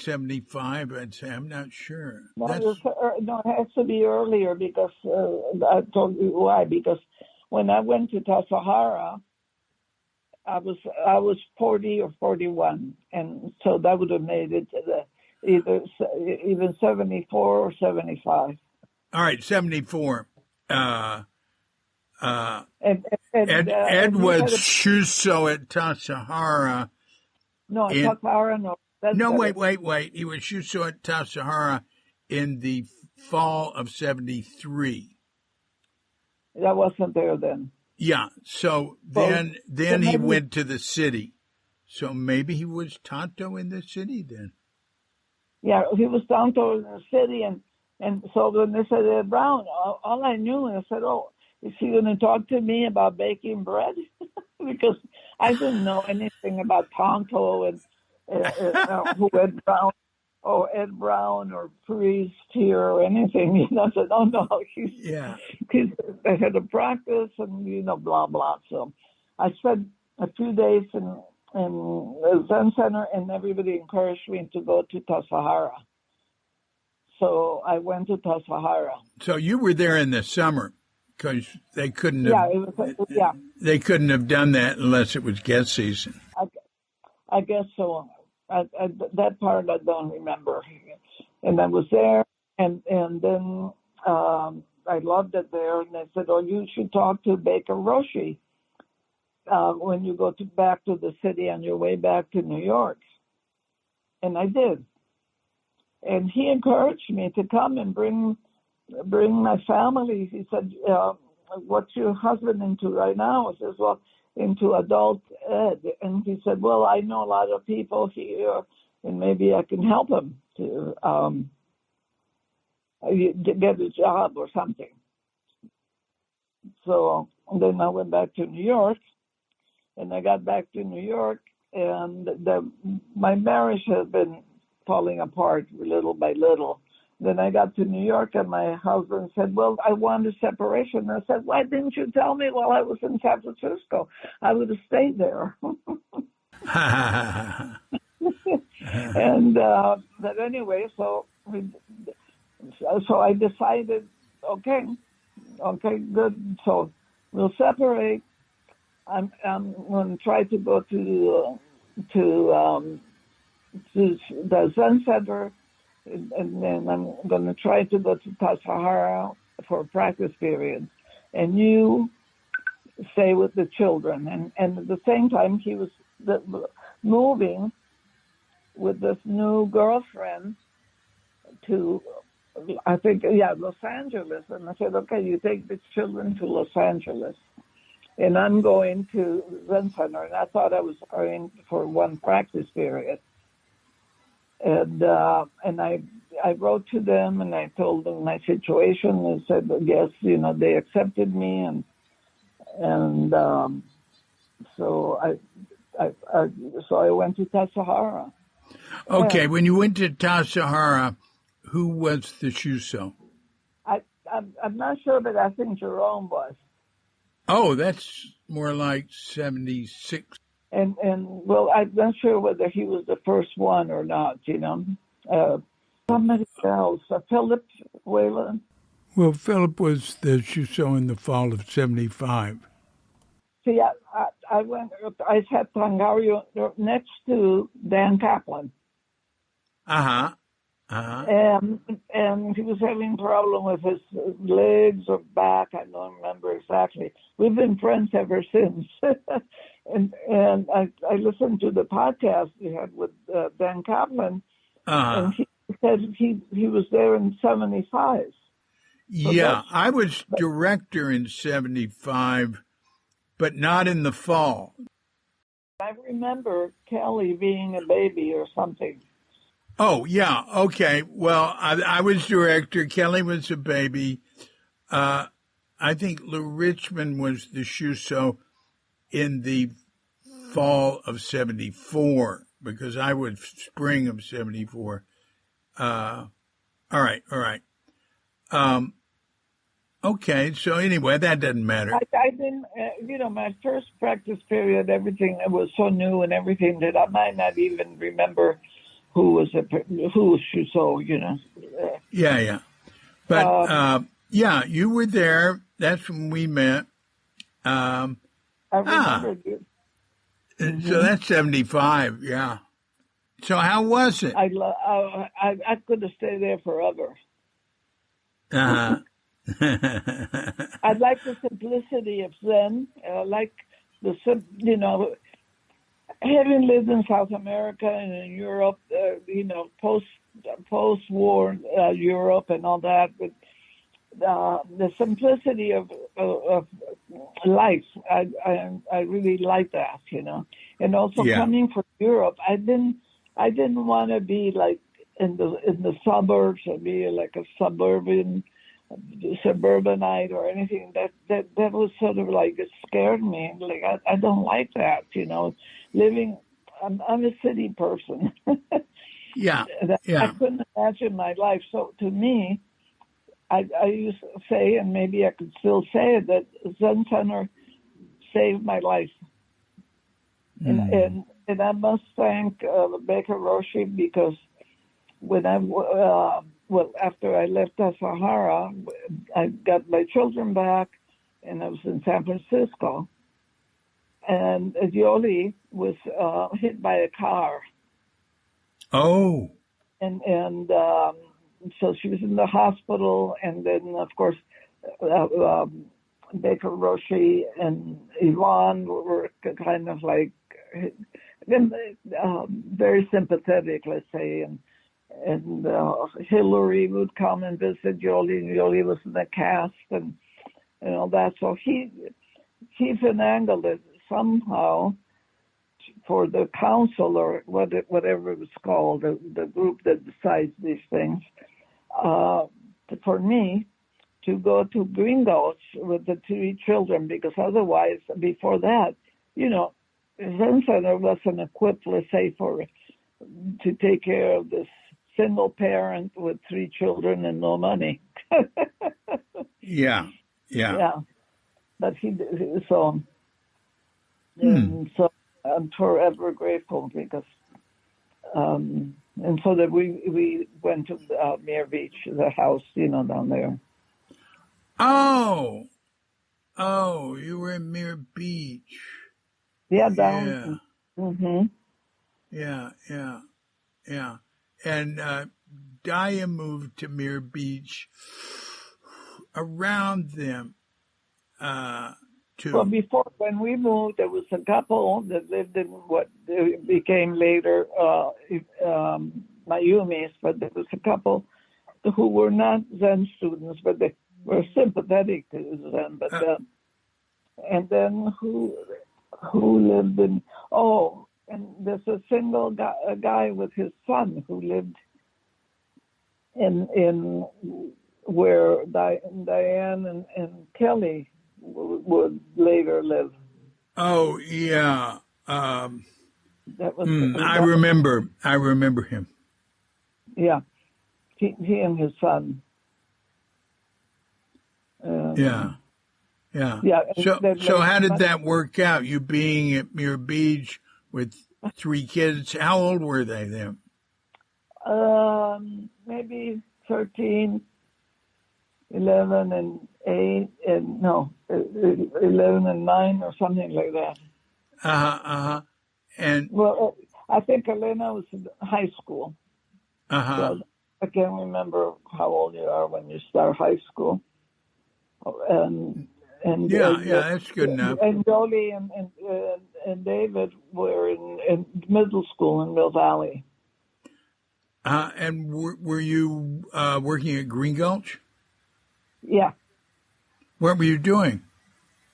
75. I'd say. I'm not sure.
No, it has to be earlier because I told you why. Because when I went to Tassajara, I was 40 or 41, and so that would have made it either 74 or 75.
All right, 74.
And
Ed was Shuso at Tassajara.
No, Tassajara, no.
No, wait. He was Shuso at Tassajara in the fall of 73.
I wasn't there then.
Yeah, so then he went to the city. So maybe he was Tonto in the city then.
Yeah, he was Tonto in the city, and so when they said Ed Brown, all I knew, and I said, oh, is he going to talk to me about baking bread? Because I didn't know anything about Tonto and who Ed Brown or Priest here or anything. You know, I said, oh no, he's the head of practice and blah blah. So I spent a few days in the Zen Center, and everybody encouraged me to go to Tassajara. So I went to Tassajara.
So you were there in the summer because they couldn't have.
Yeah,
they couldn't have done that unless it was guest season.
I guess so. That part I don't remember. And I was there, and then I loved it there. And they said, "Oh, you should talk to Baker Roshi when you go back to the city on your way back to New York." And I did. And he encouraged me to come and bring my family. He said, "What's your husband into right now?" I says, "Well, into adult ed." And he said, "Well, I know a lot of people here, and maybe I can help him to get a job or something." So then I went back to New York, and I got back to New York, and my marriage had been falling apart little by little. Then I got to New York, and my husband said, "Well, I want a separation." I said, "Why didn't you tell me while I was in San Francisco? I would have stayed there." And but anyway, so I decided, okay, good. So we'll separate. I'm going to try to go to the Zen Center, and then I'm going to try to go to Tassajara for a practice period. And you stay with the children. And at the same time, he was moving with this new girlfriend to, I think, Los Angeles. And I said, okay, you take the children to Los Angeles. And I'm going to Zen Center. And I thought I was going for one practice period. And I wrote to them, and I told them my situation, and said, yes, they accepted me, and so I went to Tassajara.
Okay, when you went to Tassajara, who was the Shuso?
I'm not sure, but I think Jerome was.
Oh, that's more like 76.
And well, I'm not sure whether he was the first one or not, Somebody else, Philip Whalen.
Well, Philip was the Shuso in the fall of 75.
See, I sat Tangario next to Dan Kaplan. And he was having a problem with his legs or back. I don't remember exactly. We've been friends ever since. and I listened to the podcast you had with Dan Kaplan, and he said he was there in 75. So
I was director in 75, but not in the fall.
I remember Kelly being a baby or something.
Oh, yeah. Okay. Well, I was director. Kelly was a baby. I think Lou Richmond was the Shuso in the fall of 74, because I was spring of 74. All right. Okay. So anyway, that doesn't matter.
I didn't, my first practice period, everything was so new and everything that I might not even remember who was Shuso,
Yeah. But, you were there. That's when we met.
I remember you.
So that's 75, yeah. So how was it?
I could have stayed there forever.
Uh-huh.
I like the simplicity of Zen. I like Having lived in South America and in Europe, post-war Europe and all that, but the simplicity of life, I really like that, And also coming from Europe, I didn't want to be like in the suburbs or be like a suburbanite or anything. That was sort of like, it scared me. Like I don't like that, living. I'm a city person.
Yeah.
I couldn't imagine my life. So to me, I used to say, and maybe I could still say it, that Zen Center saved my life. And I must thank Baker Roshi, because when after I left Tassajara, I got my children back, and I was in San Francisco, and Yoli was hit by a car.
Oh.
And so she was in the hospital, and then, of course, Baker Roshi and Yvonne were kind of like very sympathetic, let's say, and Hillary would come and visit Yoli, and Yoli was in the cast and all that. So he finagled it somehow for the council, or whatever it was called, the group that decides these things, for me to go to Green Gulch with the 3 children, because otherwise, before that, Zen Center wasn't equipped, let's say, to take care of this single parent with 3 children and no money.
Yeah.
But he did so. And so I'm forever grateful, because, and so that we went to Muir Beach, the house, down there.
Oh, you were in Muir Beach.
Yeah, down.
Yeah.
Mm-hmm.
Yeah. And Dia moved to Muir Beach around them, too.
Well, before, when we moved, there was a couple that lived in what became later Mayumis, but there was a couple who were not Zen students, but they were sympathetic to Zen. But and then who lived in? Oh, and there's a single guy with his son who lived in where Diane and Kelly would later live.
Oh, yeah.
That was.
I remember him.
Yeah, he and his son.
Yeah. So how did that work out? You being at Muir Beach with 3 kids. How old were they then?
Maybe 13, 11, and 8, and 11 and 9 or something like that.
And
well, I think Elena was in high school. So I can't remember how old you are when you start high school. And
that's good enough.
And Jolie and David were in middle school in Mill Valley.
And were you working at Green Gulch?
Yeah.
What were you doing?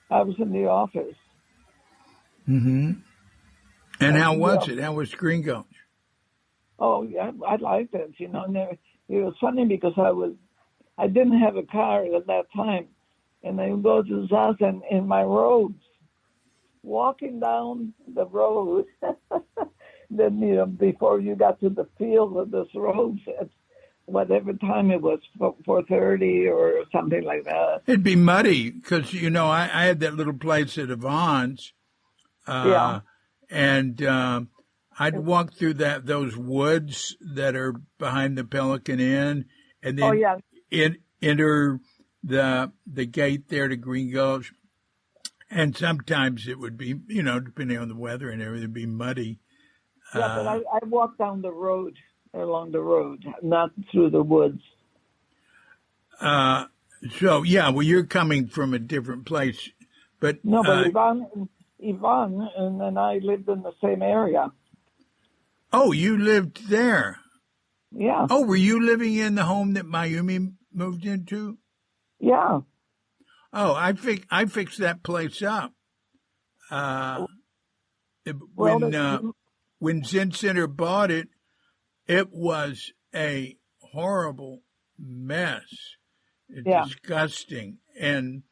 I was in the office.
Mm-hmm. And how was it? How was Green Gulch?
Oh, yeah, I liked it. It was funny because I didn't have a car at that time, and I would go to Zazen in my robes, walking down the road. Then, before you got to the field with those robes, at whatever time it was, 4:30 or something like that.
It'd be muddy because, I had that little place at Yvonne's. And I'd walk through those woods that are behind the Pelican Inn, and then enter the gate there to Green Gulch. And sometimes it would be, depending on the weather and everything, it'd be muddy.
Yeah, but I walked down the road, along the road, not through the woods.
Well, you're coming from a different place, but
no, but Yvonne and I lived in the same area.
Oh, you lived there.
Yeah.
Oh, were you living in the home that Mayumi moved into?
Yeah.
Oh, I fixed that place up.
Well,
When Zen Center bought it, it was a horrible mess,
yeah.
disgusting, and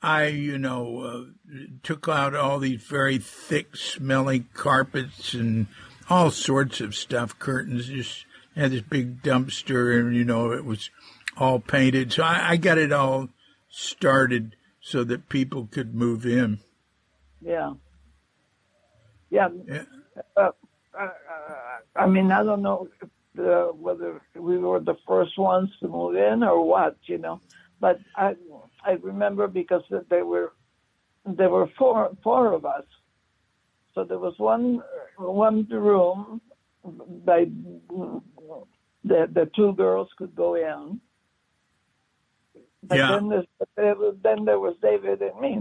I, took out all these very thick, smelly carpets and all sorts of stuff, curtains, just had this big dumpster, and, it was all painted. So I got it all started so that people could move in.
Yeah. Yeah.
Yeah.
I mean, I don't know whether we were the first ones to move in or what, but I remember because there were four of us. So there was one room by the two girls could go in. But then there was David and me,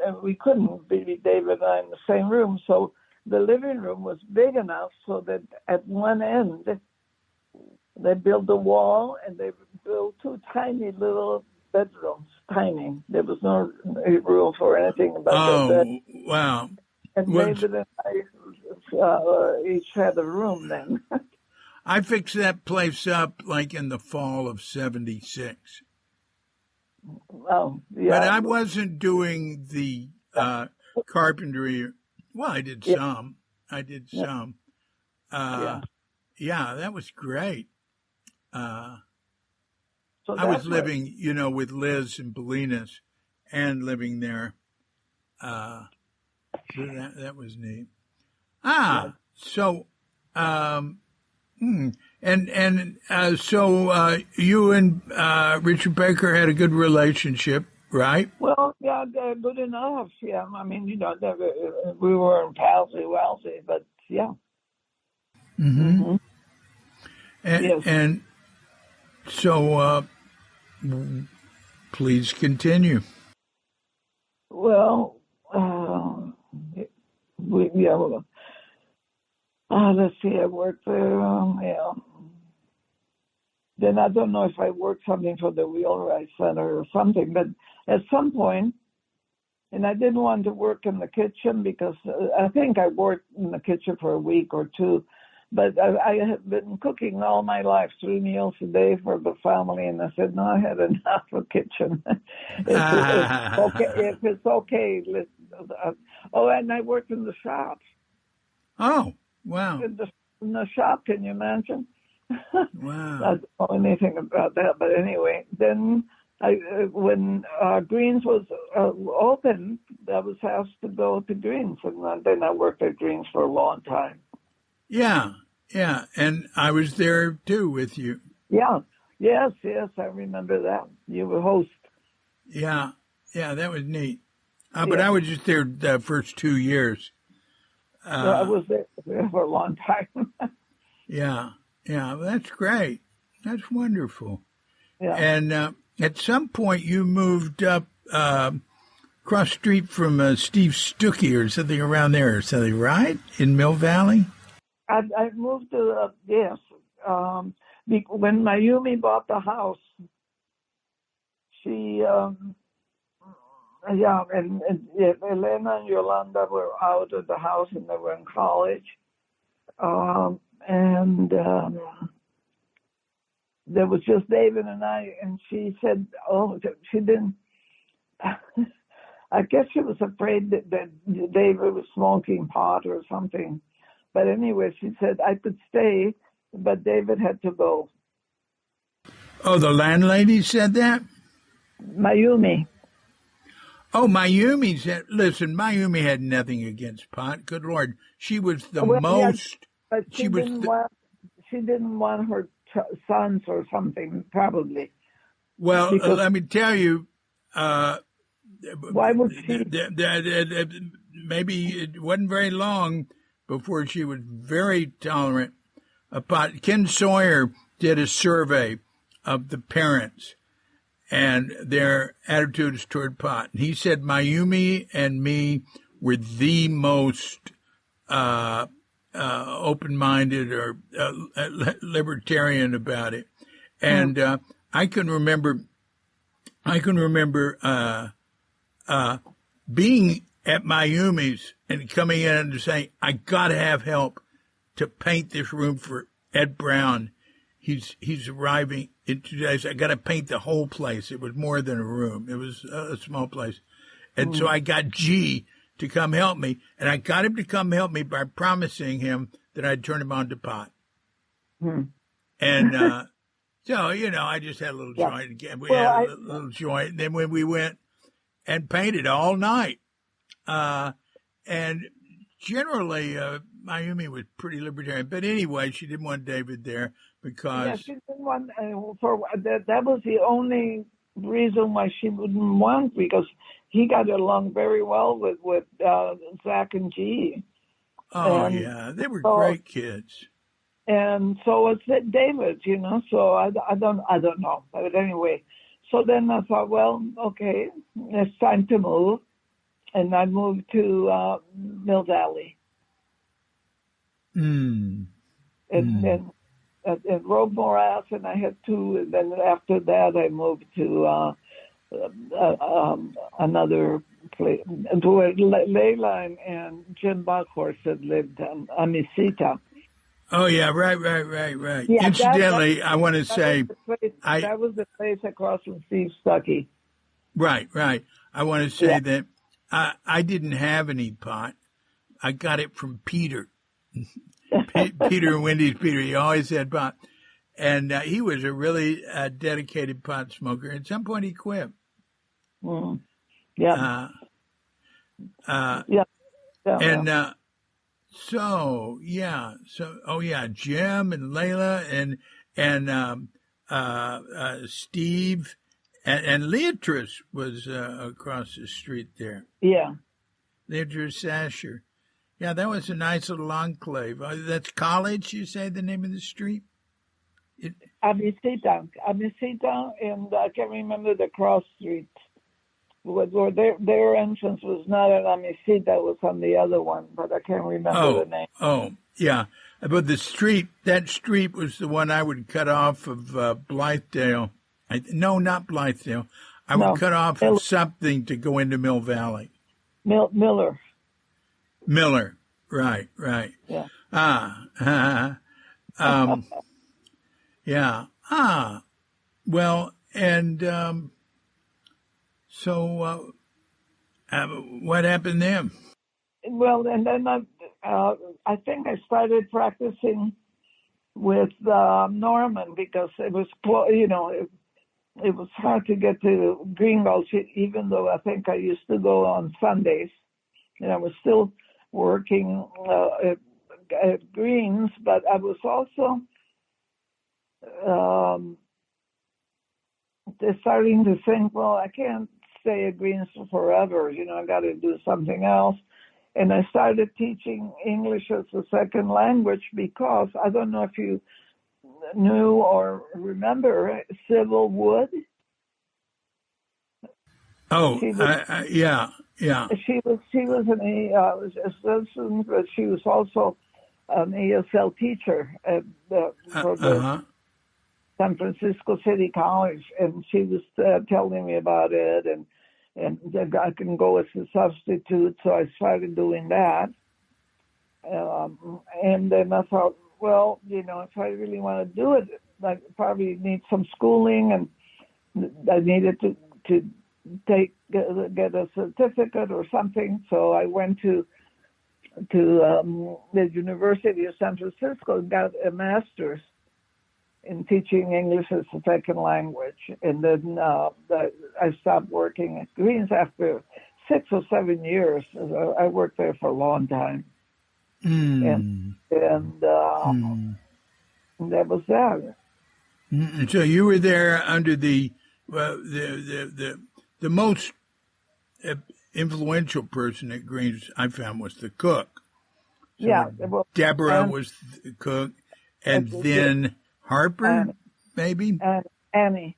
and we couldn't be David and I in the same room. So the living room was big enough so that at one end they built a wall and they built two tiny little bedrooms. Tiny. There was no room for anything but that.
Wow!
And David and I each had a room then.
I fixed that place up like in the fall of '76.
Oh, yeah.
But I wasn't doing the carpentry. Well, I did some. Yeah, that was great.
So
I was living, with Liz and Belinas and living there. So that was neat. So, so you and Richard Baker had a good relationship, right?
Well, yeah, good enough. Yeah, I mean, we weren't wealthy, but yeah.
Mm-hmm. And so, please continue.
Well, let's see, I worked there, Then I don't know if I worked something for the Wheelwright Center or something, but at some point, and I didn't want to work in the kitchen because I think I worked in the kitchen for a week or two, but I had been cooking all my life, 3 meals a day for the family, and I said, no, I had enough of kitchen. If it's okay. And I worked in the shop.
Oh, wow.
In the shop, can you imagine?
Wow.
I don't know anything about that, but anyway, then when Greens was open, I was asked to go to Greens, and then I worked at Greens for a long time.
Yeah, and I was there too with you.
Yeah, yes, I remember that. You were host.
Yeah, that was neat. But I was just there the first 2 years.
I was there for a long time.
Yeah, well, that's great. That's wonderful.
Yeah.
And at some point you moved up across the street from Steve Stuckey or something around there or something, right? In Mill Valley?
I moved to, yes. When Mayumi bought the house, she, and Elena and Yolanda were out of the house and they were in college. There was just David and I, and she said, she didn't, I guess she was afraid that David was smoking pot or something. But anyway, she said I could stay, but David had to go.
Oh, the landlady said that?
Mayumi.
Oh, Mayumi said, listen, Mayumi had nothing against pot. Good Lord. She was the most.
Yeah, but she didn't want her sons or something, probably.
Well, let me tell you.
Why would she?
Maybe it wasn't very long before she was very tolerant of pot. Ken Sawyer did a survey of the parents and their attitudes toward pot. And he said Mayumi and me were the most open-minded or libertarian about it. And I can remember being at Mayumi's and coming in and saying, I got to have help to paint this room for Ed Brown. He's arriving in 2 days. I got to paint the whole place. It was more than a room. It was a small place. And so I got G to come help me. And I got him to come help me by promising him that I'd turn him on to pot. And so, I just had a little joint again. We had a little joint. And then when we went and painted all night, and generally, Mayumi was pretty libertarian. But anyway, she didn't want David there because
she didn't want. That was the only reason why she wouldn't want, because he got along very well with Zach and G.
Oh, yeah, they were great kids.
And so it's David, So I don't know. But anyway, so then I thought, well, okay, it's time to move. And I moved to Mill Valley. And Road Morass, and I had two. And then after that, I moved to another place, to where Leila and Jim Buckhorst had lived on Amisita.
Oh, yeah, right.
Yeah,
incidentally, I want to say...
that was the place across from Steve Stuckey.
Right. I want to say that I didn't have any pot. I got it from Peter. Peter and Wendy's Peter. He always had pot. And he was a really dedicated pot smoker. At some point, he quit.
Yeah.
And... Jim and Layla and Steve and Leatrice was across the street there.
Yeah.
Leatrice Sasher. Yeah, that was a nice little enclave. That's College, you say, the name of the street?
Amisita, and I can't remember the cross street. Their entrance was not at Amisita, it was on the other one, but I can't remember the name.
Oh, yeah. But that street was the one I would cut off of Blythedale. No, not Blythedale. I would cut off of something to go into Mill Valley.
Miller,
right.
Yeah.
Yeah. Well, and... So, what happened then?
Well, and then I think I started practicing with Norman, because it was, it was hard to get to Green Gulch, even though I think I used to go on Sundays. And I was still working at Greens, but I was also starting to think, well, I can't stay at Greens forever. I got to do something else. And I started teaching English as a second language because, I don't know if you knew or remember, Sybil Wood.
Oh, yeah.
She was an assistant, but she was also an ESL teacher for the San Francisco City College, and she was telling me about it, and I can go as a substitute, so I started doing that. And then I thought, well, if I really want to do it, I probably need some schooling, and I needed to get a certificate or something. So I went to the University of San Francisco and got a master's in teaching English as a second language. And then I stopped working at Greens after 6 or 7 years. I worked there for a long time. And that was that.
So you were there under the most influential person at Greens I found was the cook. So Deborah was the cook, and then Harper, maybe?
Annie.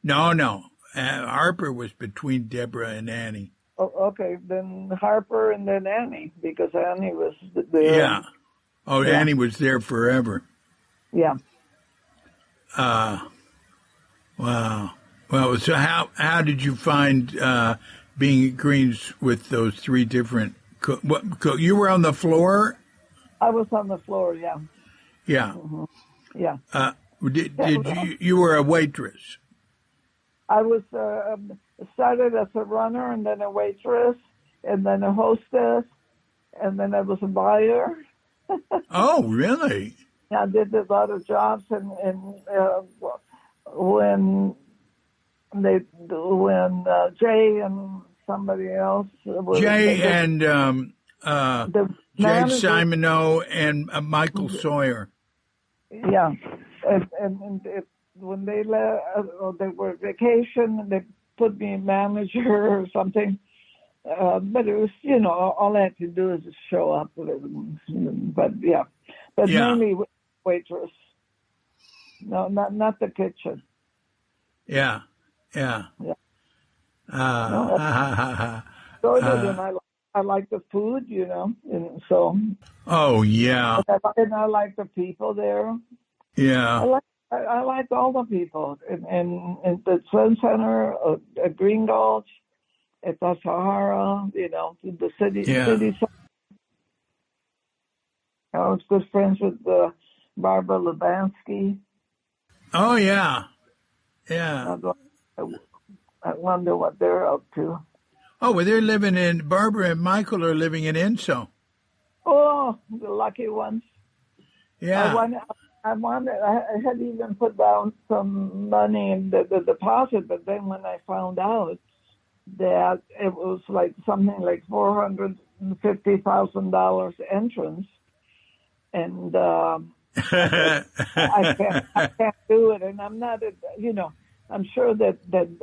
No. Harper was between Deborah and Annie.
okay, then Harper and then Annie, because Annie was there.
Yeah. Oh,
Yeah.
Annie was there forever.
Yeah.
Wow. Well, so how did you find being at Greens with those three different you were on the floor?
I was on the floor, yeah.
Yeah.
Yeah.
Did you were a waitress?
I was started as a runner and then a waitress and then a hostess and then I was a buyer.
Oh, really?
I did a lot of jobs and when Jay and somebody else was
Jay and
the
Jay
manager,
Simoneau and Michael Sawyer.
yeah, and when they left, they were vacation, they put me manager or something. But it was, all I had to do is just show up. But yeah, mainly waitress. No, not the kitchen.
Yeah.
No, so I like the food, and so.
Oh yeah.
And I like the people there.
Yeah.
I like all the people in the Zen Center, at Green Gulch, at Tassajara, the city.
Yeah.
City. I was good friends with Barbara Lubansky.
Oh yeah. Yeah.
I wonder what they're up to.
Oh, well, they're living in, Barbara and Michael are living in Enso.
Oh, the lucky ones.
Yeah.
I had even put down some money in the deposit, but then when I found out that it was like something like $450,000 entrance, and I can't do it, and I'm not, I'm sure that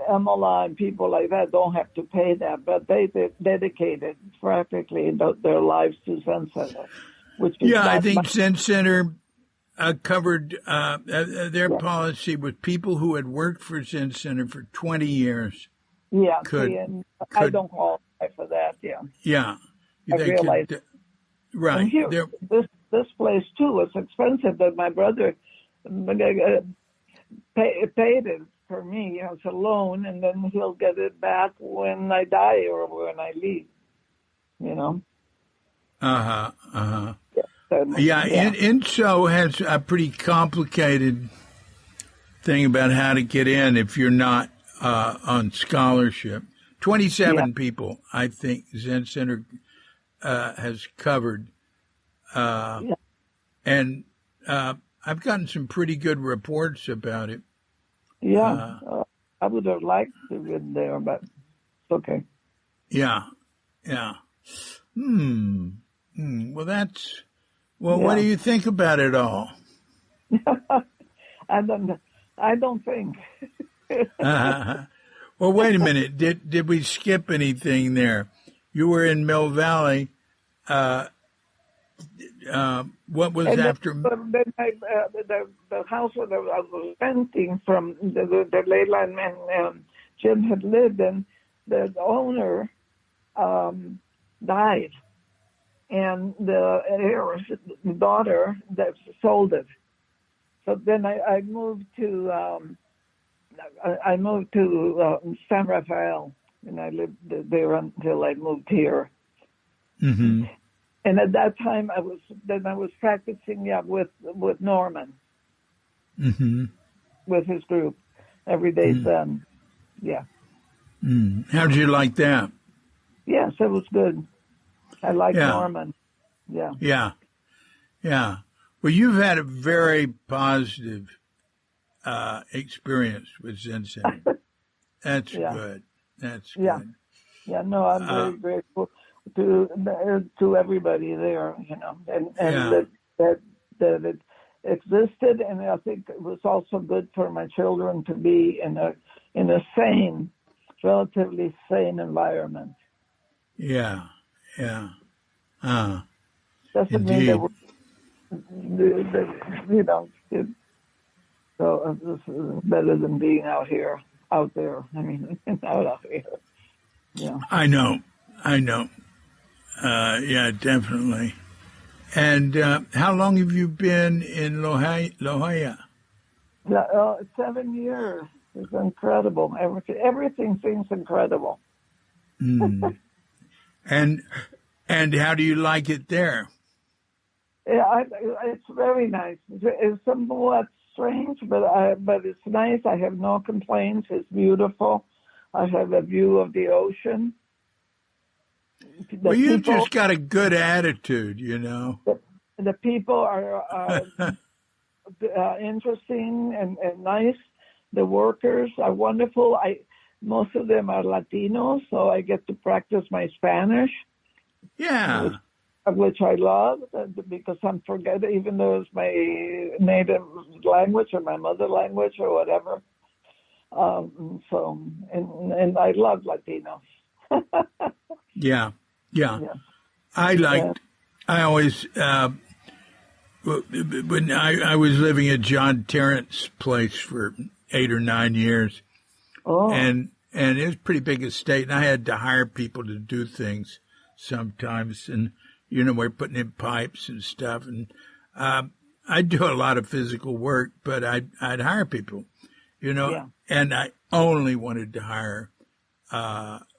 Emola and people like that don't have to pay that, but they dedicated practically their lives to Zen Center, which is
I think Zen Center covered their policy with people who had worked for Zen Center for 20 years.
Yeah, I don't qualify for that. Yeah.
Yeah,
I realize.
Right.
And here, this place too was expensive, but my brother paid it for me as a loan, and then he'll get it back when I die or when I leave.
Enso has a pretty complicated thing about how to get in if you're not on scholarship. 27 people, I think, Zen Center has covered. And I've gotten some pretty good reports about it.
Yeah, I would have liked to have been there, but it's okay.
Yeah. Well, what do you think about it all?
I don't think.
Well, wait a minute. Did we skip anything there? You were in Mill Valley. What was after?
Then the house that I was renting from the Leyland and Jim had lived in, the owner died, and the heir, the daughter, that sold it. So then I moved to San Rafael, and I lived there until I moved here.
Mm-hmm.
And at that time, I was practicing with Norman, with his group, every day Zen. Yeah.
How did you like that?
Yes, it was good. I like Norman. Yeah.
Yeah. Well, you've had a very positive experience with Zen Center. That's good. That's good.
Yeah. No, I'm very grateful to everybody there, and that it existed, and I think it was also good for my children to be in a sane, relatively sane environment.
Yeah.
Doesn't mean they were, so it's better than being out there. I mean, out here. Yeah.
I know. Yeah, definitely. And how long have you been in La Jolla?
7 years. It's incredible. Everything seems incredible.
Mm. And how do you like it there?
Yeah, it's very nice. It's somewhat strange, but it's nice. I have no complaints. It's beautiful. I have a view of the ocean.
Well, you've just got a good attitude, you know.
The people are interesting and nice. The workers are wonderful. Most of them are Latinos, so I get to practice my Spanish.
Yeah.
Which I love because I'm forgetting, even though it's my native language or my mother language or whatever. And I love Latinos.
Yeah. I always, when I was living at John Terrence's place for 8 or 9 years, and it was a pretty big estate, and I had to hire people to do things sometimes, and we're putting in pipes and stuff, and I'd do a lot of physical work, but I'd hire people, and I only wanted to hire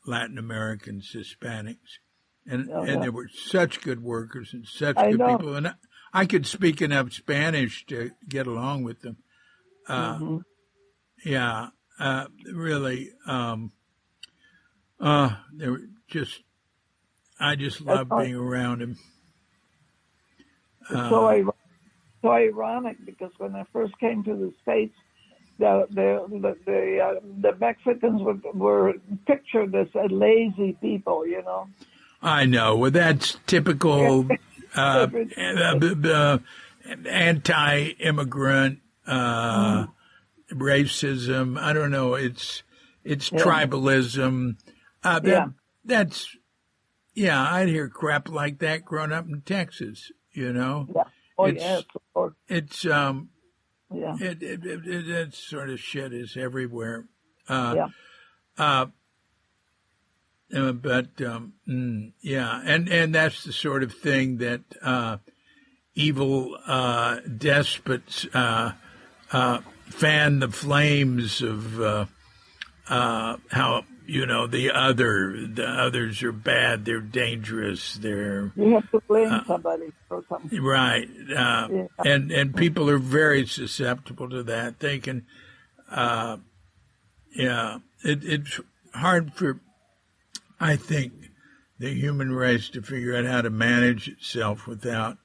Latin Americans, Hispanics, and there were such good workers and such good people, and I could speak enough Spanish to get along with them. Yeah, really, they were just. I just love being around him.
So ironic because when I first came to the States, the Mexicans were pictured as lazy people,
I know. Well, that's typical anti-immigrant racism. I don't know. It's tribalism. That's. Yeah, I'd hear crap like that growing up in Texas,
Yeah.
That sort of shit is everywhere. And that's the sort of thing that evil despots fan the flames of how. The others are bad. They're dangerous.
You have to blame somebody for something.
Right. And people are very susceptible to that. They can, it's hard for, I think, the human race to figure out how to manage itself without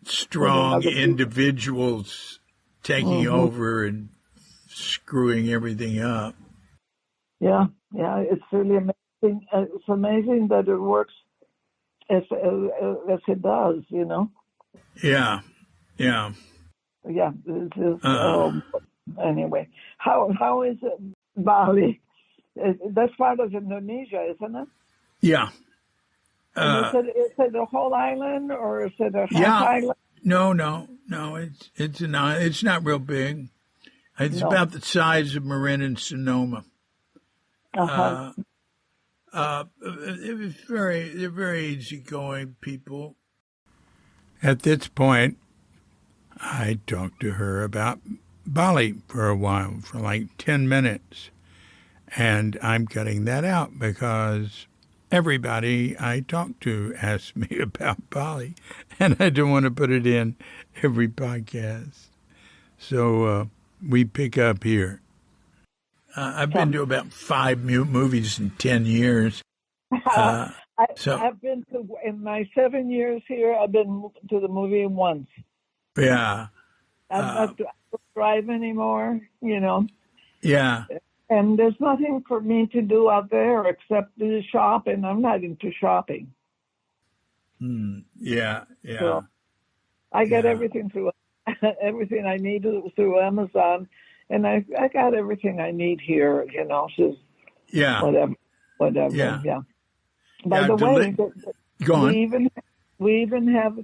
strong individuals taking over and screwing everything up.
Yeah, it's really amazing. It's amazing that it works as it does,
Yeah.
Yeah. It's just, anyway, how is it, Bali? That's part of Indonesia, isn't it?
Yeah.
Is it the whole island or is it a half island?
No. It's not real big. It's about the size of Marin and Sonoma. It was they're very easygoing people. At this point, I talked to her about Bali for a while, for like 10 minutes. And I'm cutting that out because everybody I talk to asks me about Bali, and I don't want to put it in every podcast. So we pick up here. I've been to about 5 movies in 10 years.
I've been to, in my 7 years here, I've been to the movie once.
Yeah.
I don't drive anymore,
Yeah.
And there's nothing for me to do out there except to shop, and I'm not into shopping.
Yeah.
So I get everything everything I need through Amazon, and I got everything I need here, just whatever. Yeah. By the way,
go on.
We even have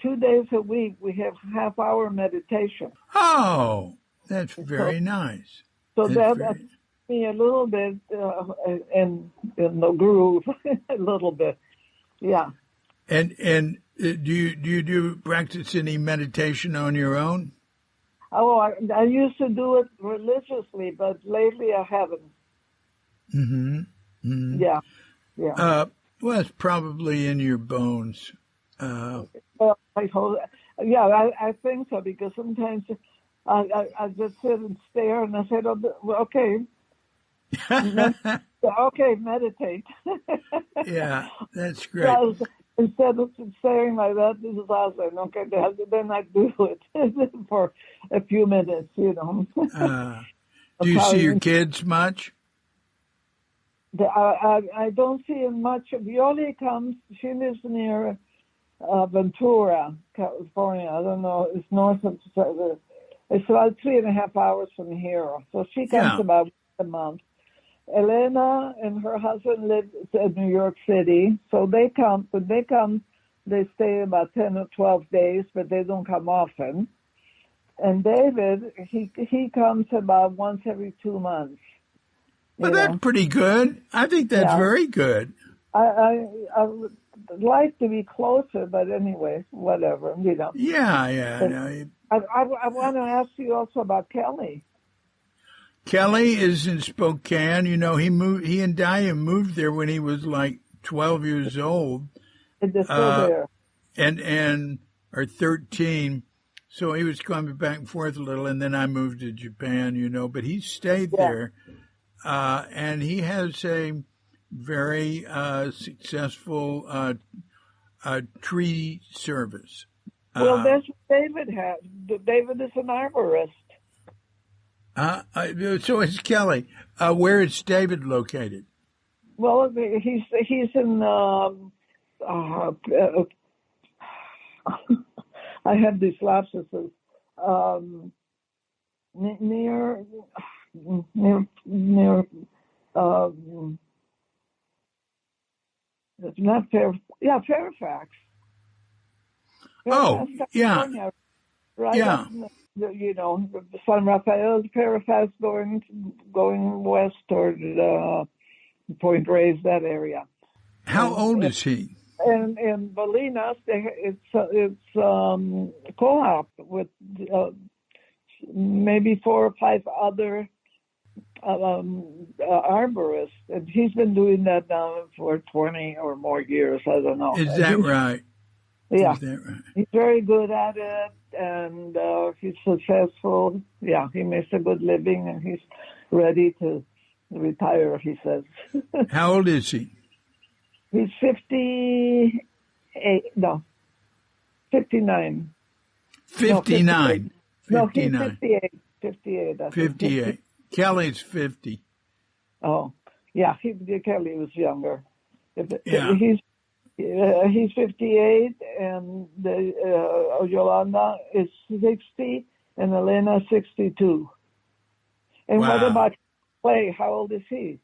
2 days a week. We have half-hour meditation.
Oh, that's very nice.
So
That's
that
great.
me a little bit in the groove, a little bit. Yeah.
And do you do practice any meditation on your own?
Oh, I used to do it religiously, but lately I haven't.
Mm-hmm. Mm-hmm.
Yeah, yeah.
Well, it's probably in your bones.
Well, yeah, I think so because sometimes I just sit and stare, and I said, oh, well, okay, okay, meditate.
Yeah, that's great.
So instead of staring like that, this is awesome. Okay, then I do it for a few minutes, you know.
Do you see your kids much?
I don't see him much. Violi comes, she lives near Ventura, California. I don't know, it's north of, it's about 3.5 hours from here. So she comes
Yeah.
about once a month. Elena and her husband live in New York City, so they come. When they come, they stay about 10 or 12 days, but they don't come often. And David, he comes about once every 2 months.
Well, that's pretty good. I think that's very good.
I would like to be closer, but anyway, whatever, you know.
Yeah.
But
No,
I want to ask you also about Kelly.
Kelly is in Spokane. You know, he and Dia moved there when he was like 12 years old.
And they're still there.
And or 13. So he was coming back and forth a little, and then I moved to Japan, you know, but he stayed there. And he has a very successful tree service.
Well, that's what David has. David is an arborist.
So it's Kelly. Where is David located?
Well, he's in. I have these lapses. Near. It's not Fair. Yeah, Fairfax.
Oh, yeah,
California, right?
yeah.
You know, San Rafael, Fairfax, going west toward Point Reyes, that area.
How old is he?
And in Bolinas, it's co-op with maybe 4 or 5 other arborists, and he's been doing that now for 20 or more years. I don't know.
Is that right?
Yeah,
Is that right?
he's very good at it, and he's successful. Yeah, he makes a good living, and he's ready to retire, he says.
How old is he?
He's 58. No, 59.
59.
No, he's
59.
58. 58. I think.
58. Kelly's 50.
Oh, yeah. Kelly was younger.
Yeah.
He's 58, and Yolanda is 60, and Elena 62. And
Wow.
what about Clay? How old is he?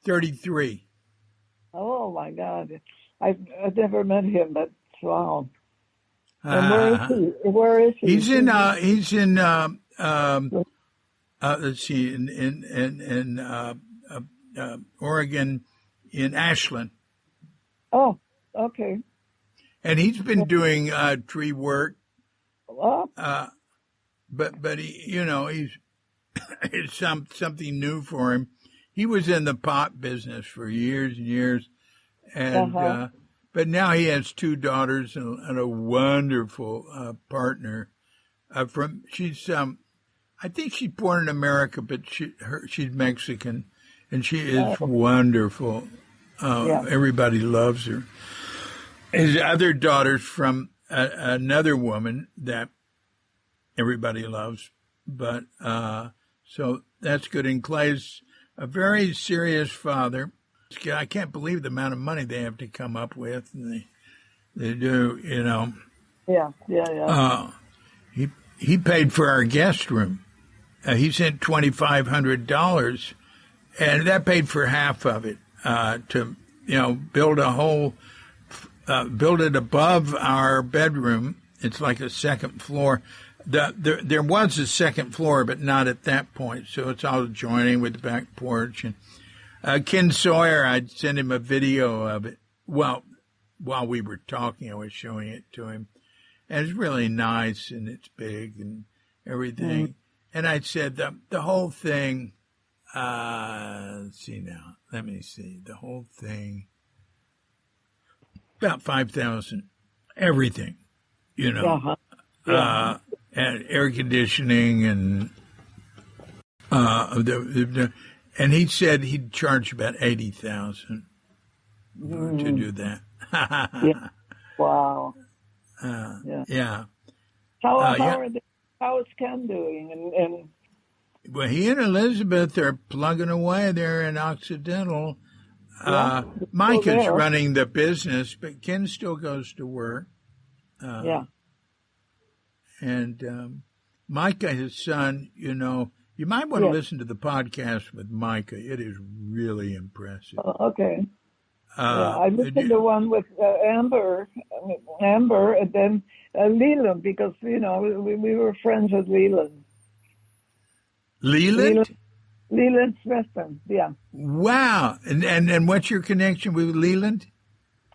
33.
Oh my God, I've never met him, but wow. And where is he? Where is he?
He's in let's see, in Oregon, in Ashland.
Oh, okay.
And he's been doing tree work,
Well,
but he, you know, it's something new for him. He was in the pot business for years and years, and but now he has 2 daughters and a wonderful partner. She's I think she's born in America, but she's Mexican, and she is wonderful. Everybody loves her. His other daughter's from another woman that everybody loves, but so that's good. And Clay's a very serious father. I can't believe the amount of money they have to come up with. And they do, you know.
Yeah.
He paid for our guest room. He sent $2,500, and that paid for half of it to, you know, build it above our bedroom It's like a second floor. There was a second floor, but not at that point. So it's all adjoining with the back porch. And Ken Sawyer, I'd send him a video of it. Well, while we were talking, I was showing it to him. And it's really nice, and it's big and everything. Mm. And I said the whole thing, let's see now. Let me see. The whole thing, about $5,000. Everything,
Uh-huh. Yeah.
And air conditioning and and he said he'd charge about $80,000 to do that.
Yeah. Wow.
Yeah.
How is Ken doing? And
well, he and Elizabeth are plugging away there in Occidental. Mike is running the business, but Ken still goes to work. And Micah, his son, you might want to listen to the podcast with Micah. It is really impressive.
Okay. I listened to one with Amber, and then Leland, because, we were friends with Leland.
Leland?
Leland Smithson, yeah.
Wow. And what's your connection with Leland?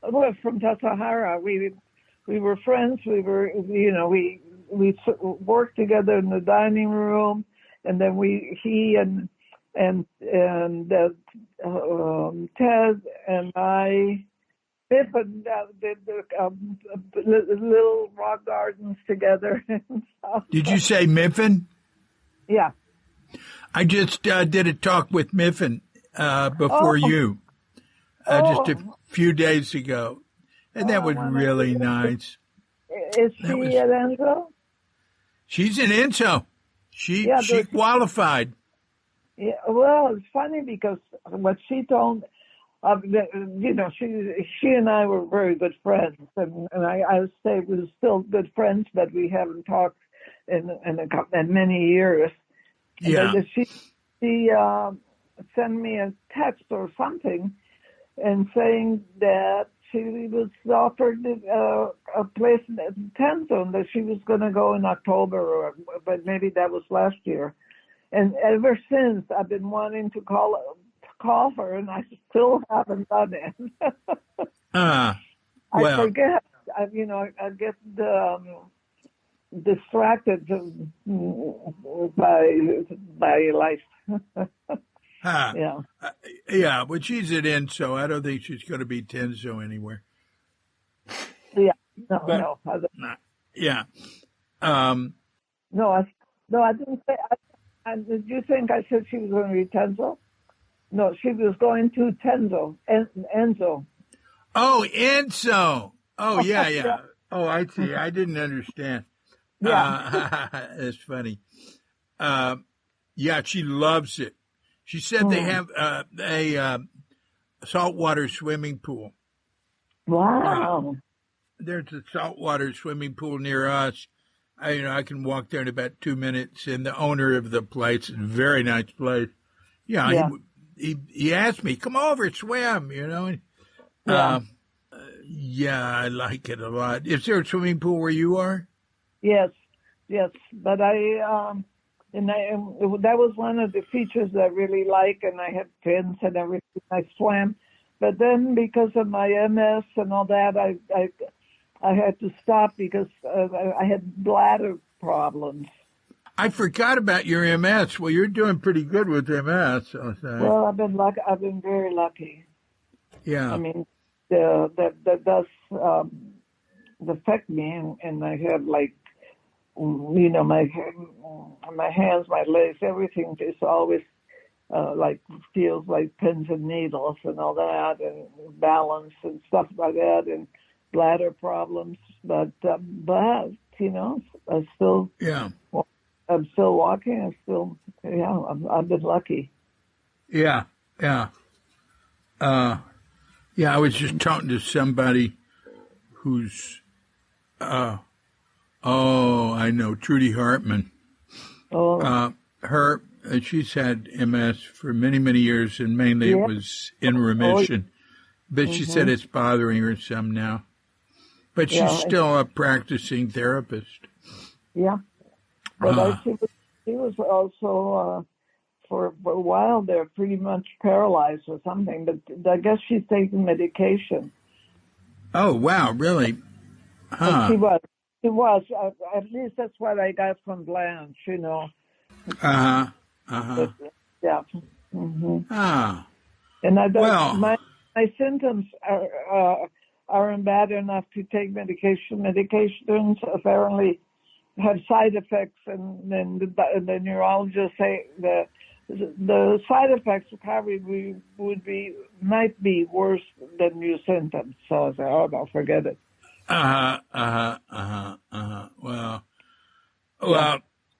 Well, from Tassajara. We were friends. We were, we worked together in the dining room, and then he and Ted and I, Biff and did the little rock gardens together and stuff.
Did you say Miffin?
Yeah.
I just did a talk with Miffin before you, just a few days ago, and that was really nice.
Is she at Enzo?
She's in Enzo. She qualified.
Yeah, well, it's funny because what she told, she and I were very good friends, and I would say we're still good friends, but we haven't talked in many years.
Yeah.
And she sent me a text or something, and saying that she was offered a place in Tenzo that she was going to go in October, but maybe that was last year. And ever since, I've been wanting to call her, and I still haven't done it. I forget. I get distracted by life. Yeah.
Yeah, but she's at Enzo. I don't think she's going to be Tenzo anywhere.
Yeah. No.
Yeah.
No, I didn't say. Did you think I said she was going to be Tenzo? No, she was going to Tenzo, Enzo.
Oh, Enzo. Oh, yeah. Oh, I see. I didn't understand.
Yeah.
That's funny. Yeah, she loves it. She said they have a saltwater swimming pool.
Wow.
There's a saltwater swimming pool near us. I can walk there in about 2 minutes, and the owner of the place, a very nice place. Yeah. He asked me, come over, swim, I like it a lot. Is there a swimming pool where you are?
Yes, but that was one of the features that I really like, and I had fins and everything. I swam, but then because of my MS and all that, I had to stop because I had bladder problems.
I forgot about your MS. Well, you're doing pretty good with MS.
Well, I've been very lucky.
Yeah.
I mean, that does affect me, and I have my hands, my legs, everything is always feels like pins and needles and all that, and balance and stuff like that, and bladder problems. But I still.
Yeah.
I'm still walking. I've been lucky.
Yeah. I was just talking to somebody who's, I know, Trudy Hartman.
Oh.
She's had MS for many, many years, and mainly it was in remission. But she said it's bothering her some now. But she's still a practicing therapist.
Yeah. But she was also, for a while there, pretty much paralyzed or something. But I guess she's taking medication.
Oh, wow, really? Huh.
She was. At least that's what I got from Blanche, you know.
Uh-huh. Uh-huh.
But, yeah. Mm-hmm.
Ah.
And
Well,
my symptoms aren't bad enough to take medication. Medications apparently have side effects, and then the neurologists say the side effects probably might be worse than your symptoms. So I said, oh no, forget it.
Well,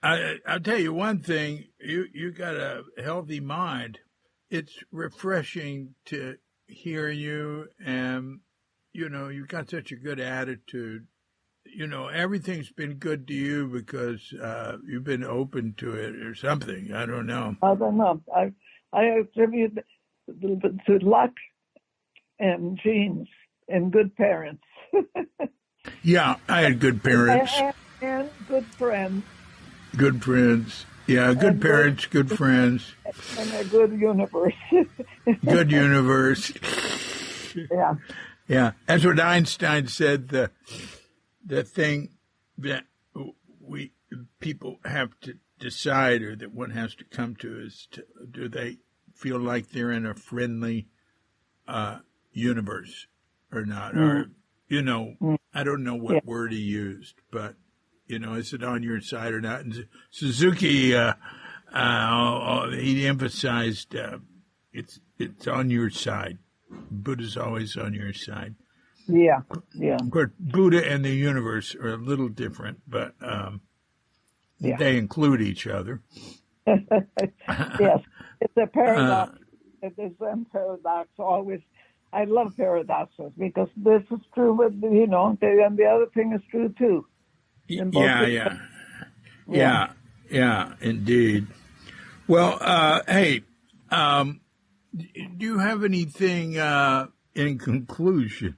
I'll tell you one thing. You got a healthy mind. It's refreshing to hear you, and you know you've got such a good attitude. You know everything's been good to you because you've been open to it or something. I don't know.
I don't know. I attribute to luck and genes and good parents.
Yeah, I had good parents.
And good friends.
Good friends. Yeah, good parents, good friends.
And a good universe.
Good universe.
Yeah.
Yeah. That's what Einstein said. The thing that people have to decide, or that one has to come to, is do they feel like they're in a friendly universe or not? Or, you know, I don't know what word he used, but, you know, is it on your side or not? And Suzuki, he emphasized it's on your side. Buddha's always on your side.
Yeah, yeah.
Of course, Buddha and the universe are a little different, but they include each other.
Yes, it's a paradox. The Zen paradox always. I love paradoxes because this is true with, you know, and the other thing is true too.
Yeah, indeed. Well, hey, do you have anything in conclusion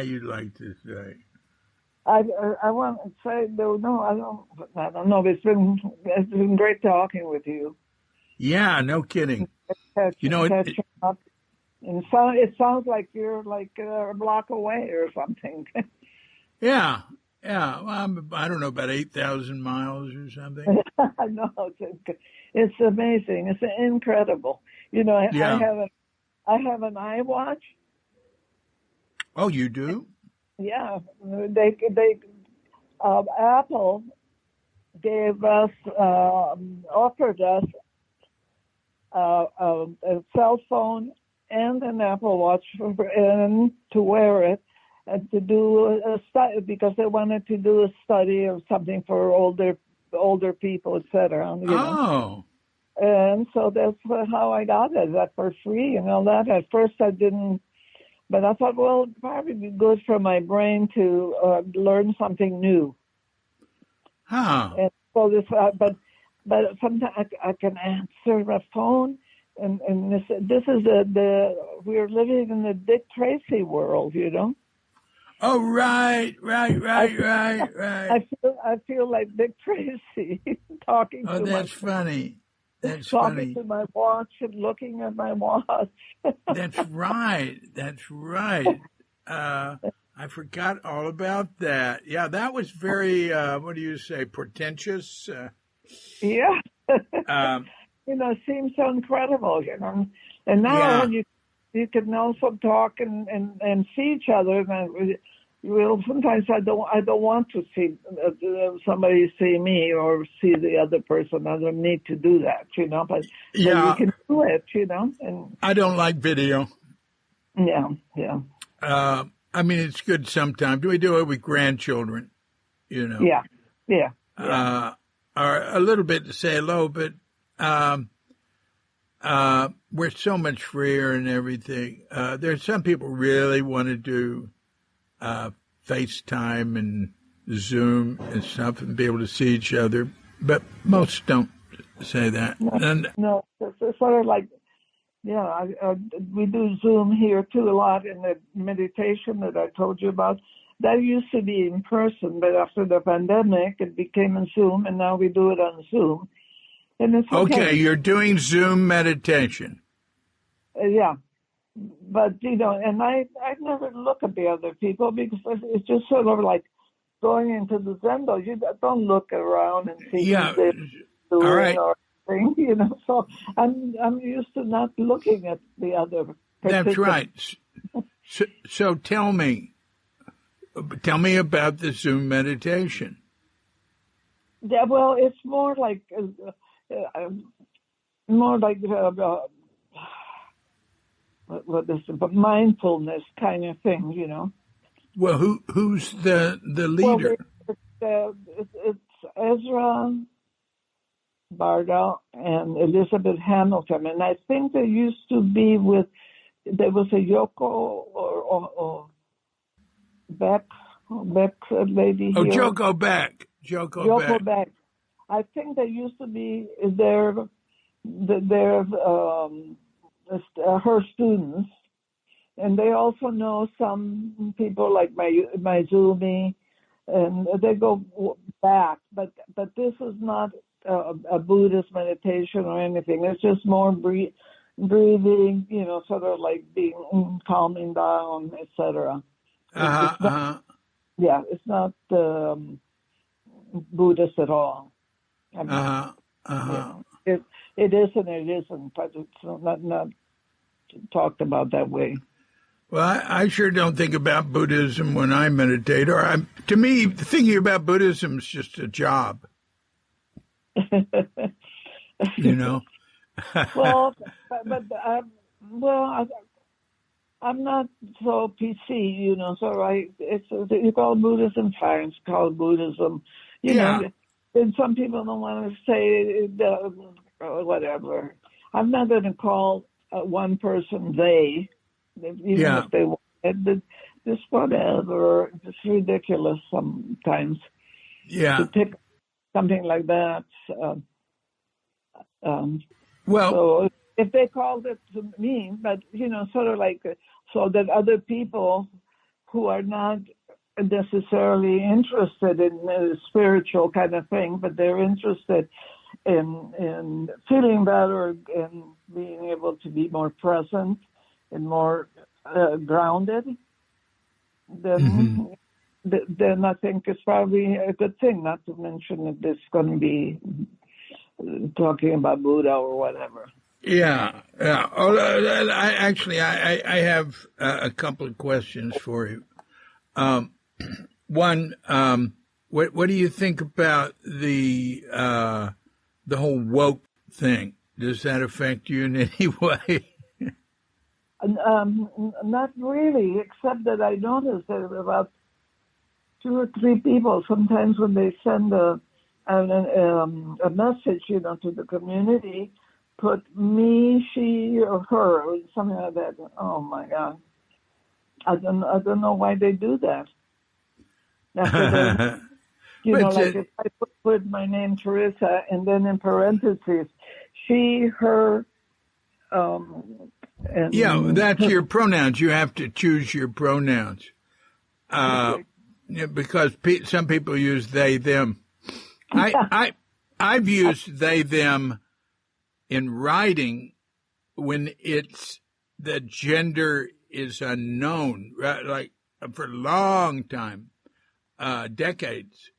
you'd like to say?
I want to say no. I don't know. It's been great talking with you.
Yeah, no kidding. You know,
it sounds like you're like a block away or something.
Yeah. Well, I don't know, about 8,000 miles or something.
No, it's amazing. It's incredible. You know, I have an iWatch.
Oh, you do?
Yeah, Apple offered us a cell phone and an Apple Watch and to wear it and to do a study, because they wanted to do a study of something for older people, etc.
Oh.
And so that's how I got it, that for free and all that. At first I didn't, but I thought, well, it'd probably be good for my brain to learn something new.
Huh.
And so but sometimes I can answer the phone, and this is we're living in the Dick Tracy world, you know.
Oh, right.
I feel like Dick Tracy talking to
that's funny. That's
talking
funny.
to my watch and looking at my watch.
That's right. I forgot all about that. Yeah, that was very, what do you say, pretentious?
Yeah. You know, it seems so incredible, you know. And now when you can also talk and see each other. And sometimes I don't want to see somebody see me or see the other person. I don't need to do that, you know. But you can do it, you know. And
I don't like video.
Yeah.
I mean, it's good sometimes. We do it with grandchildren, you know.
Yeah.
Or a little bit to say hello, but we're so much freer and everything. There's some people really want to do FaceTime and Zoom and stuff and be able to see each other, but most don't say that.
No, it's sort of like, we do Zoom here too a lot in the meditation that I told you about. that used to be in person, but after the pandemic, it became on Zoom, and now we do it on Zoom. And it's
okay. You're doing Zoom meditation.
Yeah. But, and I never look at the other people because it's just sort of like going into the Zendo. You don't look around and see what they're doing. All right. Or thing, So I'm used to not looking at the other.
That's right. So tell me about the Zoom meditation.
Yeah, well, it's more like what is it, mindfulness kind of thing,
Well, who's the leader?
Well, it's Ezra Barda and Elizabeth Hamilton, and I think they used to be there was a Yoko or Beck lady here.
Oh, Joko Beck. Joko
Beck. I think they used to be her students, and they also know some people like Maizumi, and they go back. But this is not a Buddhist meditation or anything. It's just more breathing, sort of like being calming down, etc. Yeah, it's not Buddhist at all.
I mean,
It is and it isn't, but it's not talked about that way.
Well, I sure don't think about Buddhism when I meditate. To me, thinking about Buddhism is just a job.
Well, I'm not so PC, So you call Buddhism science, call Buddhism, And some people don't want to say whatever. I'm not going to call one person they, even if they want. Just whatever. It's ridiculous sometimes.
Yeah.
To pick something like that.
So
if they called it to me, but sort of like so that other people who are not necessarily interested in a spiritual kind of thing, but they're interested in feeling better and being able to be more present and more grounded, then I think it's probably a good thing, not to mention that it's going to be talking about Buddha or whatever.
Yeah. Oh, I have a couple of questions for you. One, what do you think about the whole woke thing? Does that affect you in any way?
Not really, except that I noticed that about 2 or 3 people sometimes when they send a message, to the community, put me, she, or her, or something like that. Oh my God! I don't know why they do that. After they, if I put my name Teresa and then in parentheses, she, her, and
that's your pronouns. You have to choose your pronouns, because some people use they, them. I've used they, them in writing when the gender is unknown, right? Like for a long time, decades.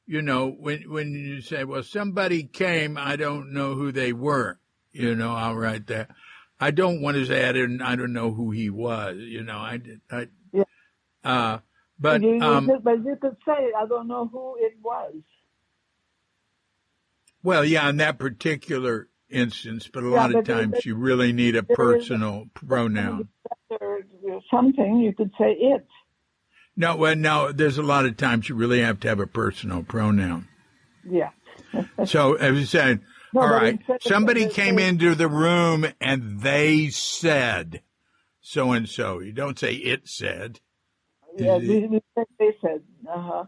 When you say, well, somebody came, I don't know who they were, I'll write that. I don't want to say I don't know who he was, but
you could say, I don't know who it was.
Well, yeah, in that particular instance, but a lot of times you really need a personal pronoun.
Something, you could say it.
No, there's a lot of times you really have to have a personal pronoun.
Yeah.
So, as you said, all right, somebody came into the room and they said so-and-so. You don't say it said.
Yeah, they said. Uh-huh.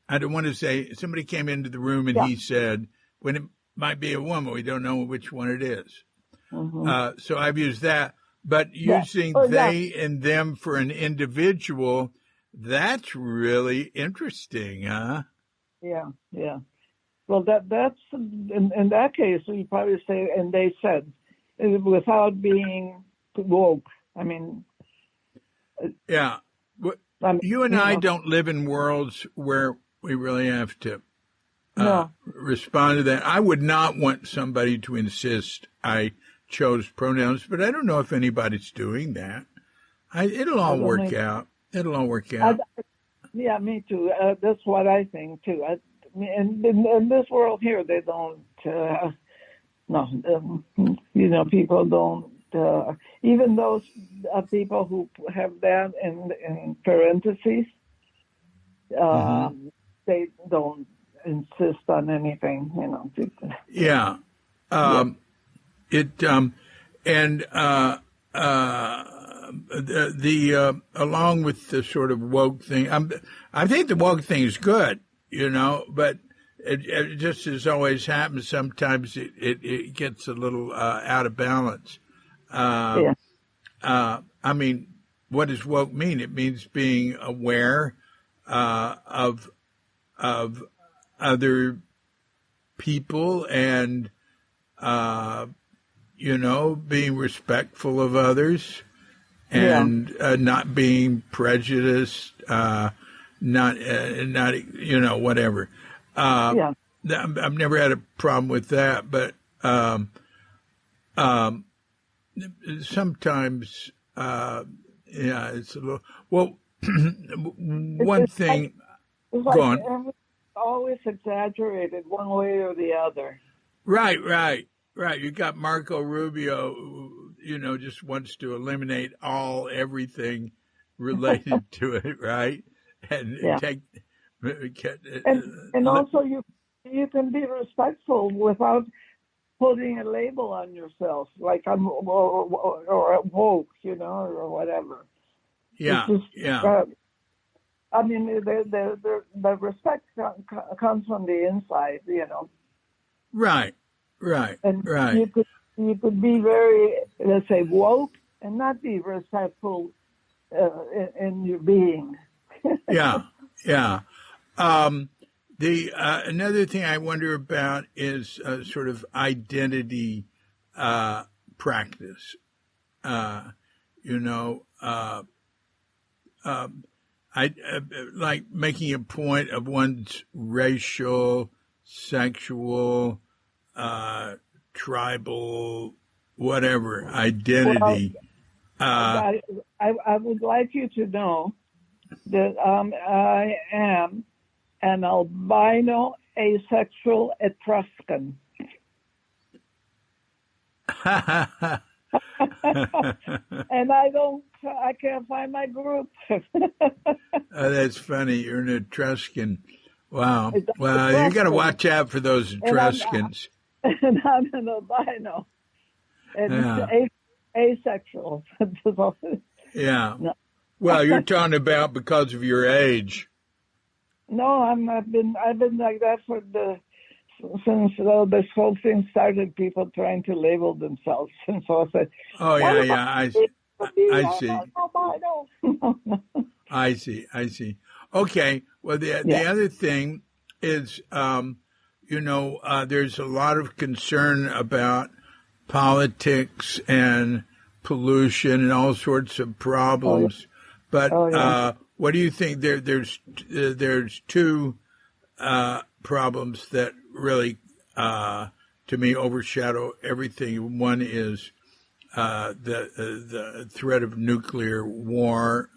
I don't want to say somebody came into the room and he said, when it might be a woman. We don't know which one it is. Mm-hmm. So I've used that. But using they and them for an individual, That's really interesting, huh?
Yeah, yeah. Well, that's in that case, we probably say, and they said, without being woke. I mean,
Yeah.
I mean,
You and I don't live in worlds where we really have to
no,
respond to that. I would not want somebody to insist I chose pronouns, but I don't know if anybody's doing that. It'll
I
all
don't
work
know.
out. It'll all work
I,
out.
yeah, me too. That's what I think too. In this world here, they don't. No, people don't. Even those people who have that in parentheses,
Hmm.
they don't insist on anything.
Yeah.
Yeah,
It and along with the sort of woke thing, I think the woke thing is good, but it just as always happens. Sometimes it gets a little out of balance. Uh,
yeah,
I mean, what does woke mean? It means being aware of other people and being respectful of others
yeah,
and not being prejudiced, not whatever. Uh,
yeah.
I've never had a problem with that, but um, sometimes, yeah, it's a little. Well,
It's,
one
it's like
thing.
it's
Go
like
on.
everything's always exaggerated one way or the other.
Right, right, right. You got Marco Rubio, who, just wants to eliminate everything related to it, right? And
Yeah,
take,
and also you can be respectful without putting a label on yourself, like I'm or woke, or whatever. It's
yeah,
just,
yeah,
I mean, the respect comes from the inside.
right, right,
And
right.
you could be very, let's say, woke and not be respectful in your being.
Yeah, yeah. Um, the another thing I wonder about is sort of identity practice. Uh, you know, um, I like making a point of one's racial, sexual, uh, tribal, whatever
Well,
identity. Uh,
I, I would like you to know that I am an albino asexual Etruscan. And I can't find my group.
That's funny. You're an Etruscan. Wow.
It's
Well, you got to
Etruscan,
watch out for those
and
Etruscans.
and I'm an albino, and
Yeah.
asexual.
Yeah.
No,
Well, you're talking about because of your age.
no, I've been like that since this whole thing started. People trying to label themselves, and so I said,
Oh,
"What
yeah,
about
yeah.
me?
I
I'm
see.
an albino."
I see. I see. Okay. Well, the
Yeah,
other thing is, there's a lot of concern about politics and pollution and all sorts of
oh yeah,
problems. But
oh yeah,
what do you think? There's two problems that really, to me, overshadow everything. One is the threat of nuclear war,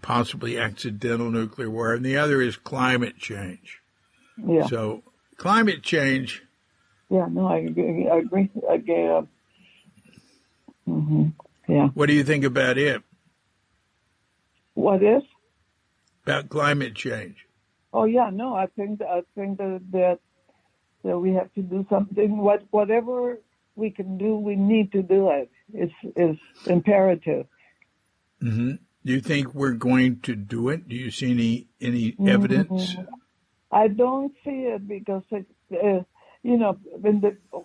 possibly accidental nuclear war, and the other is climate change.
yeah,
So, climate change.
yeah. No, I agree. I agree. Hmm. Yeah.
What do you think about it?
What is?
About climate change?
Oh yeah, no. I think that we have to do something. Whatever we can do, we need to do it. It's imperative.
Hmm. Do you think we're going to do it? Do you see any evidence?
Mm, I don't see it because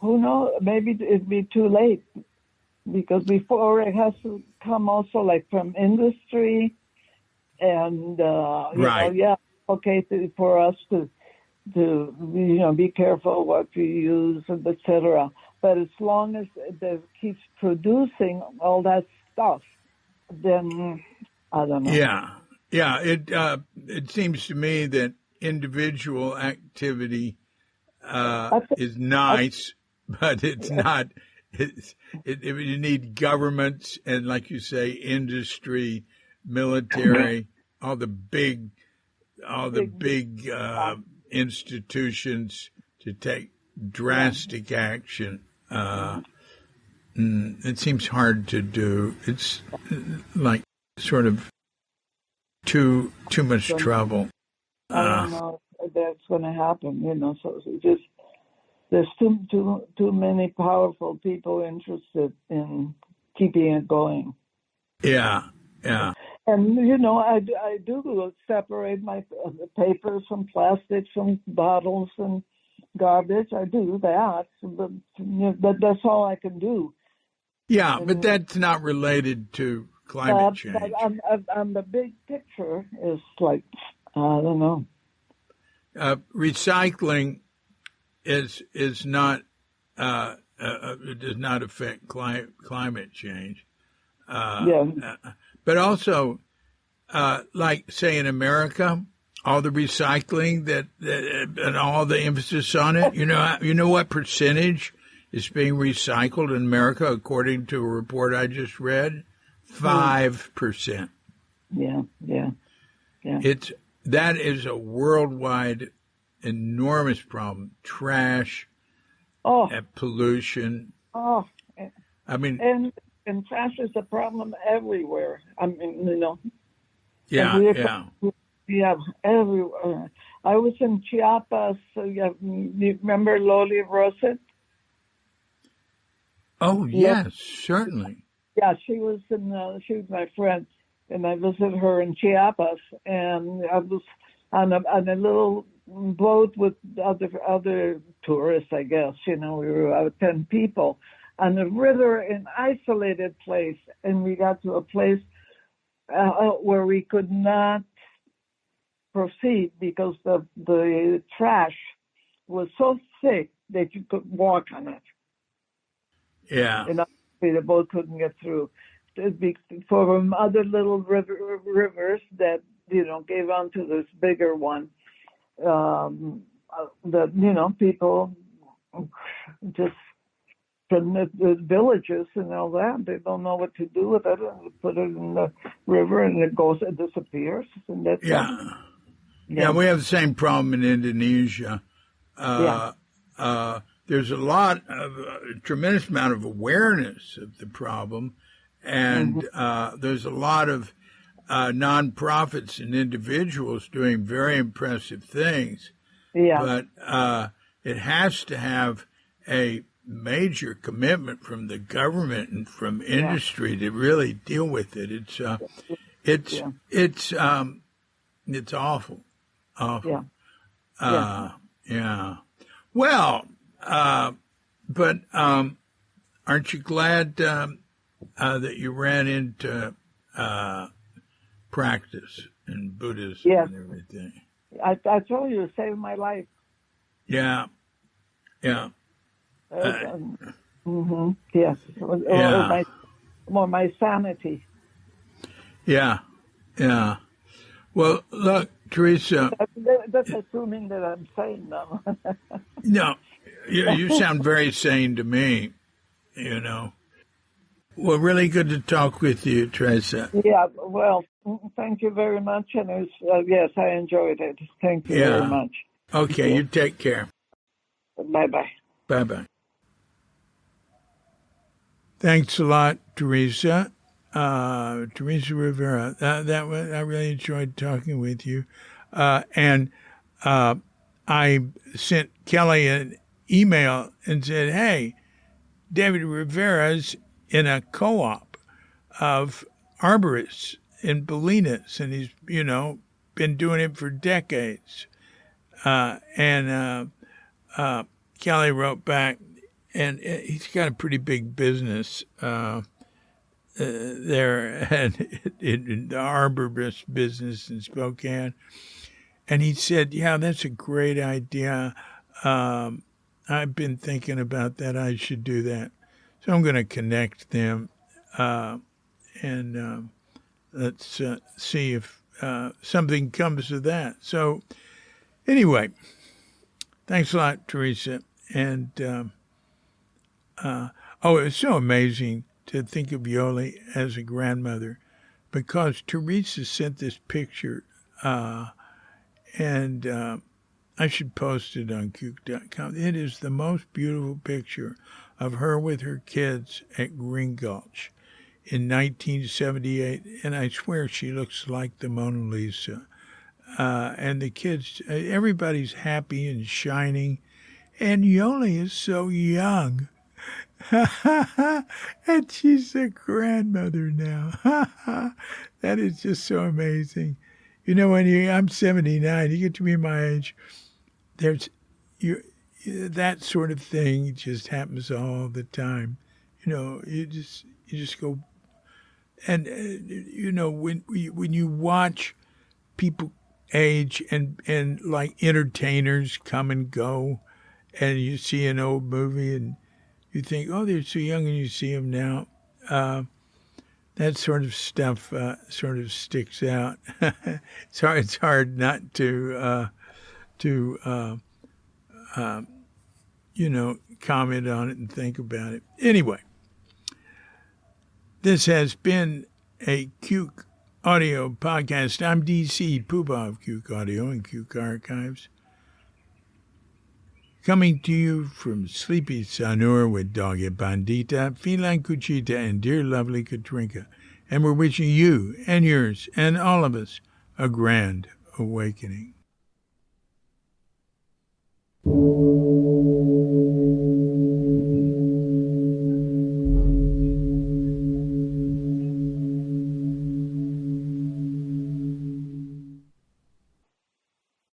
who knows? Maybe it'd be too late because before it has to come also like from industry and
Right.
okay for us to be careful what we use, and etc. But as long as it keeps producing all that stuff, then I don't know.
Yeah. Yeah. It seems to me that individual activity
That's,
is nice, but it's not. You need governments and, like you say, industry, military, all the big institutions to take drastic action. It seems hard to do. It's like sort of too much trouble.
I don't know if that's going to happen. So it's just there's too many powerful people interested in keeping it going.
Yeah, yeah.
And I do separate my papers from plastics, from bottles and garbage. I do that, but that's all I can do.
Yeah, but that's not related to climate change.
But on the big picture, is like I don't know.
Recycling is not it does not affect climate change. But also, like say in America, all the recycling that and all the emphasis on it. You know what percentage is being recycled in America according to a report I just read? 5%.
Yeah.
That is a worldwide enormous problem. Trash, pollution. I mean,
and trash is a problem everywhere. I mean,
Yeah.
Everywhere. I was in Chiapas. You remember Loli Rosset?
Oh yes, certainly.
Yeah, she was my friend, and I visited her in Chiapas, and I was on a little boat with other tourists, I guess. We were about 10 people on a river, an isolated place, and we got to a place where we could not proceed because the trash was so thick that you could walk on it.
Yeah.
And the boat couldn't get through. From other little rivers that gave onto this bigger one, people just from the villages and all that, they don't know what to do with it, and they put it in the river and it disappears, and that's
Yeah, we have the same problem in Indonesia. There's a tremendous amount of awareness of the problem, and there's a lot of nonprofits and individuals doing very impressive things.
Yeah.
But it has to have a major commitment from the government and from industry to really deal with it. It's awful. Yeah. Well, but aren't you glad that you ran into practice in Buddhism and everything?
I told you, it saved my life.
Yeah.
Yes. Or my sanity.
Yeah. Well, look, Teresa.
That's assuming that I'm sane now.
No, you sound very sane to me, Well, really good to talk with you, Teresa.
Yeah, well, thank you very much. And it was, yes, I enjoyed it. Thank you very much.
Okay, you take care.
Bye-bye.
Bye-bye. Thanks a lot, Teresa. Teresa Rivera. I really enjoyed talking with you. And I sent Kelly an email and said, hey, David Rivera's in a co-op of arborists in Bolinas, and he's, been doing it for decades. And Kelly wrote back, and he's got a pretty big business. there in the arborist business in Spokane. And he said, yeah, that's a great idea. I've been thinking about that. I should do that. So I'm going to connect them and let's see if something comes of that. So anyway, thanks a lot, Teresa. And it's so amazing to think of Yoli as a grandmother, because Teresa sent this picture, and I should post it on Kook.com. It is the most beautiful picture of her with her kids at Green Gulch in 1978, and I swear she looks like the Mona Lisa. And the kids, everybody's happy and shining, and Yoli is so young. And she's a grandmother now. That is just so amazing. You know, I'm 79, you get to be my age, that sort of thing just happens all the time. You know, you just go, and you know, when you watch people age and like entertainers come and go, and you see an old movie and you think, oh, they're so young, and you see them now. That sort of stuff sort of sticks out. It's hard not to comment on it and think about it. Anyway, this has been a Kook Audio podcast. I'm DC Poobah of Kook Audio and Kook Archives, coming to you from Sleepy Sanur with Doggy Bandita, Feline Cuchita, and dear lovely Katrinka. And we're wishing you and yours and all of us a grand awakening.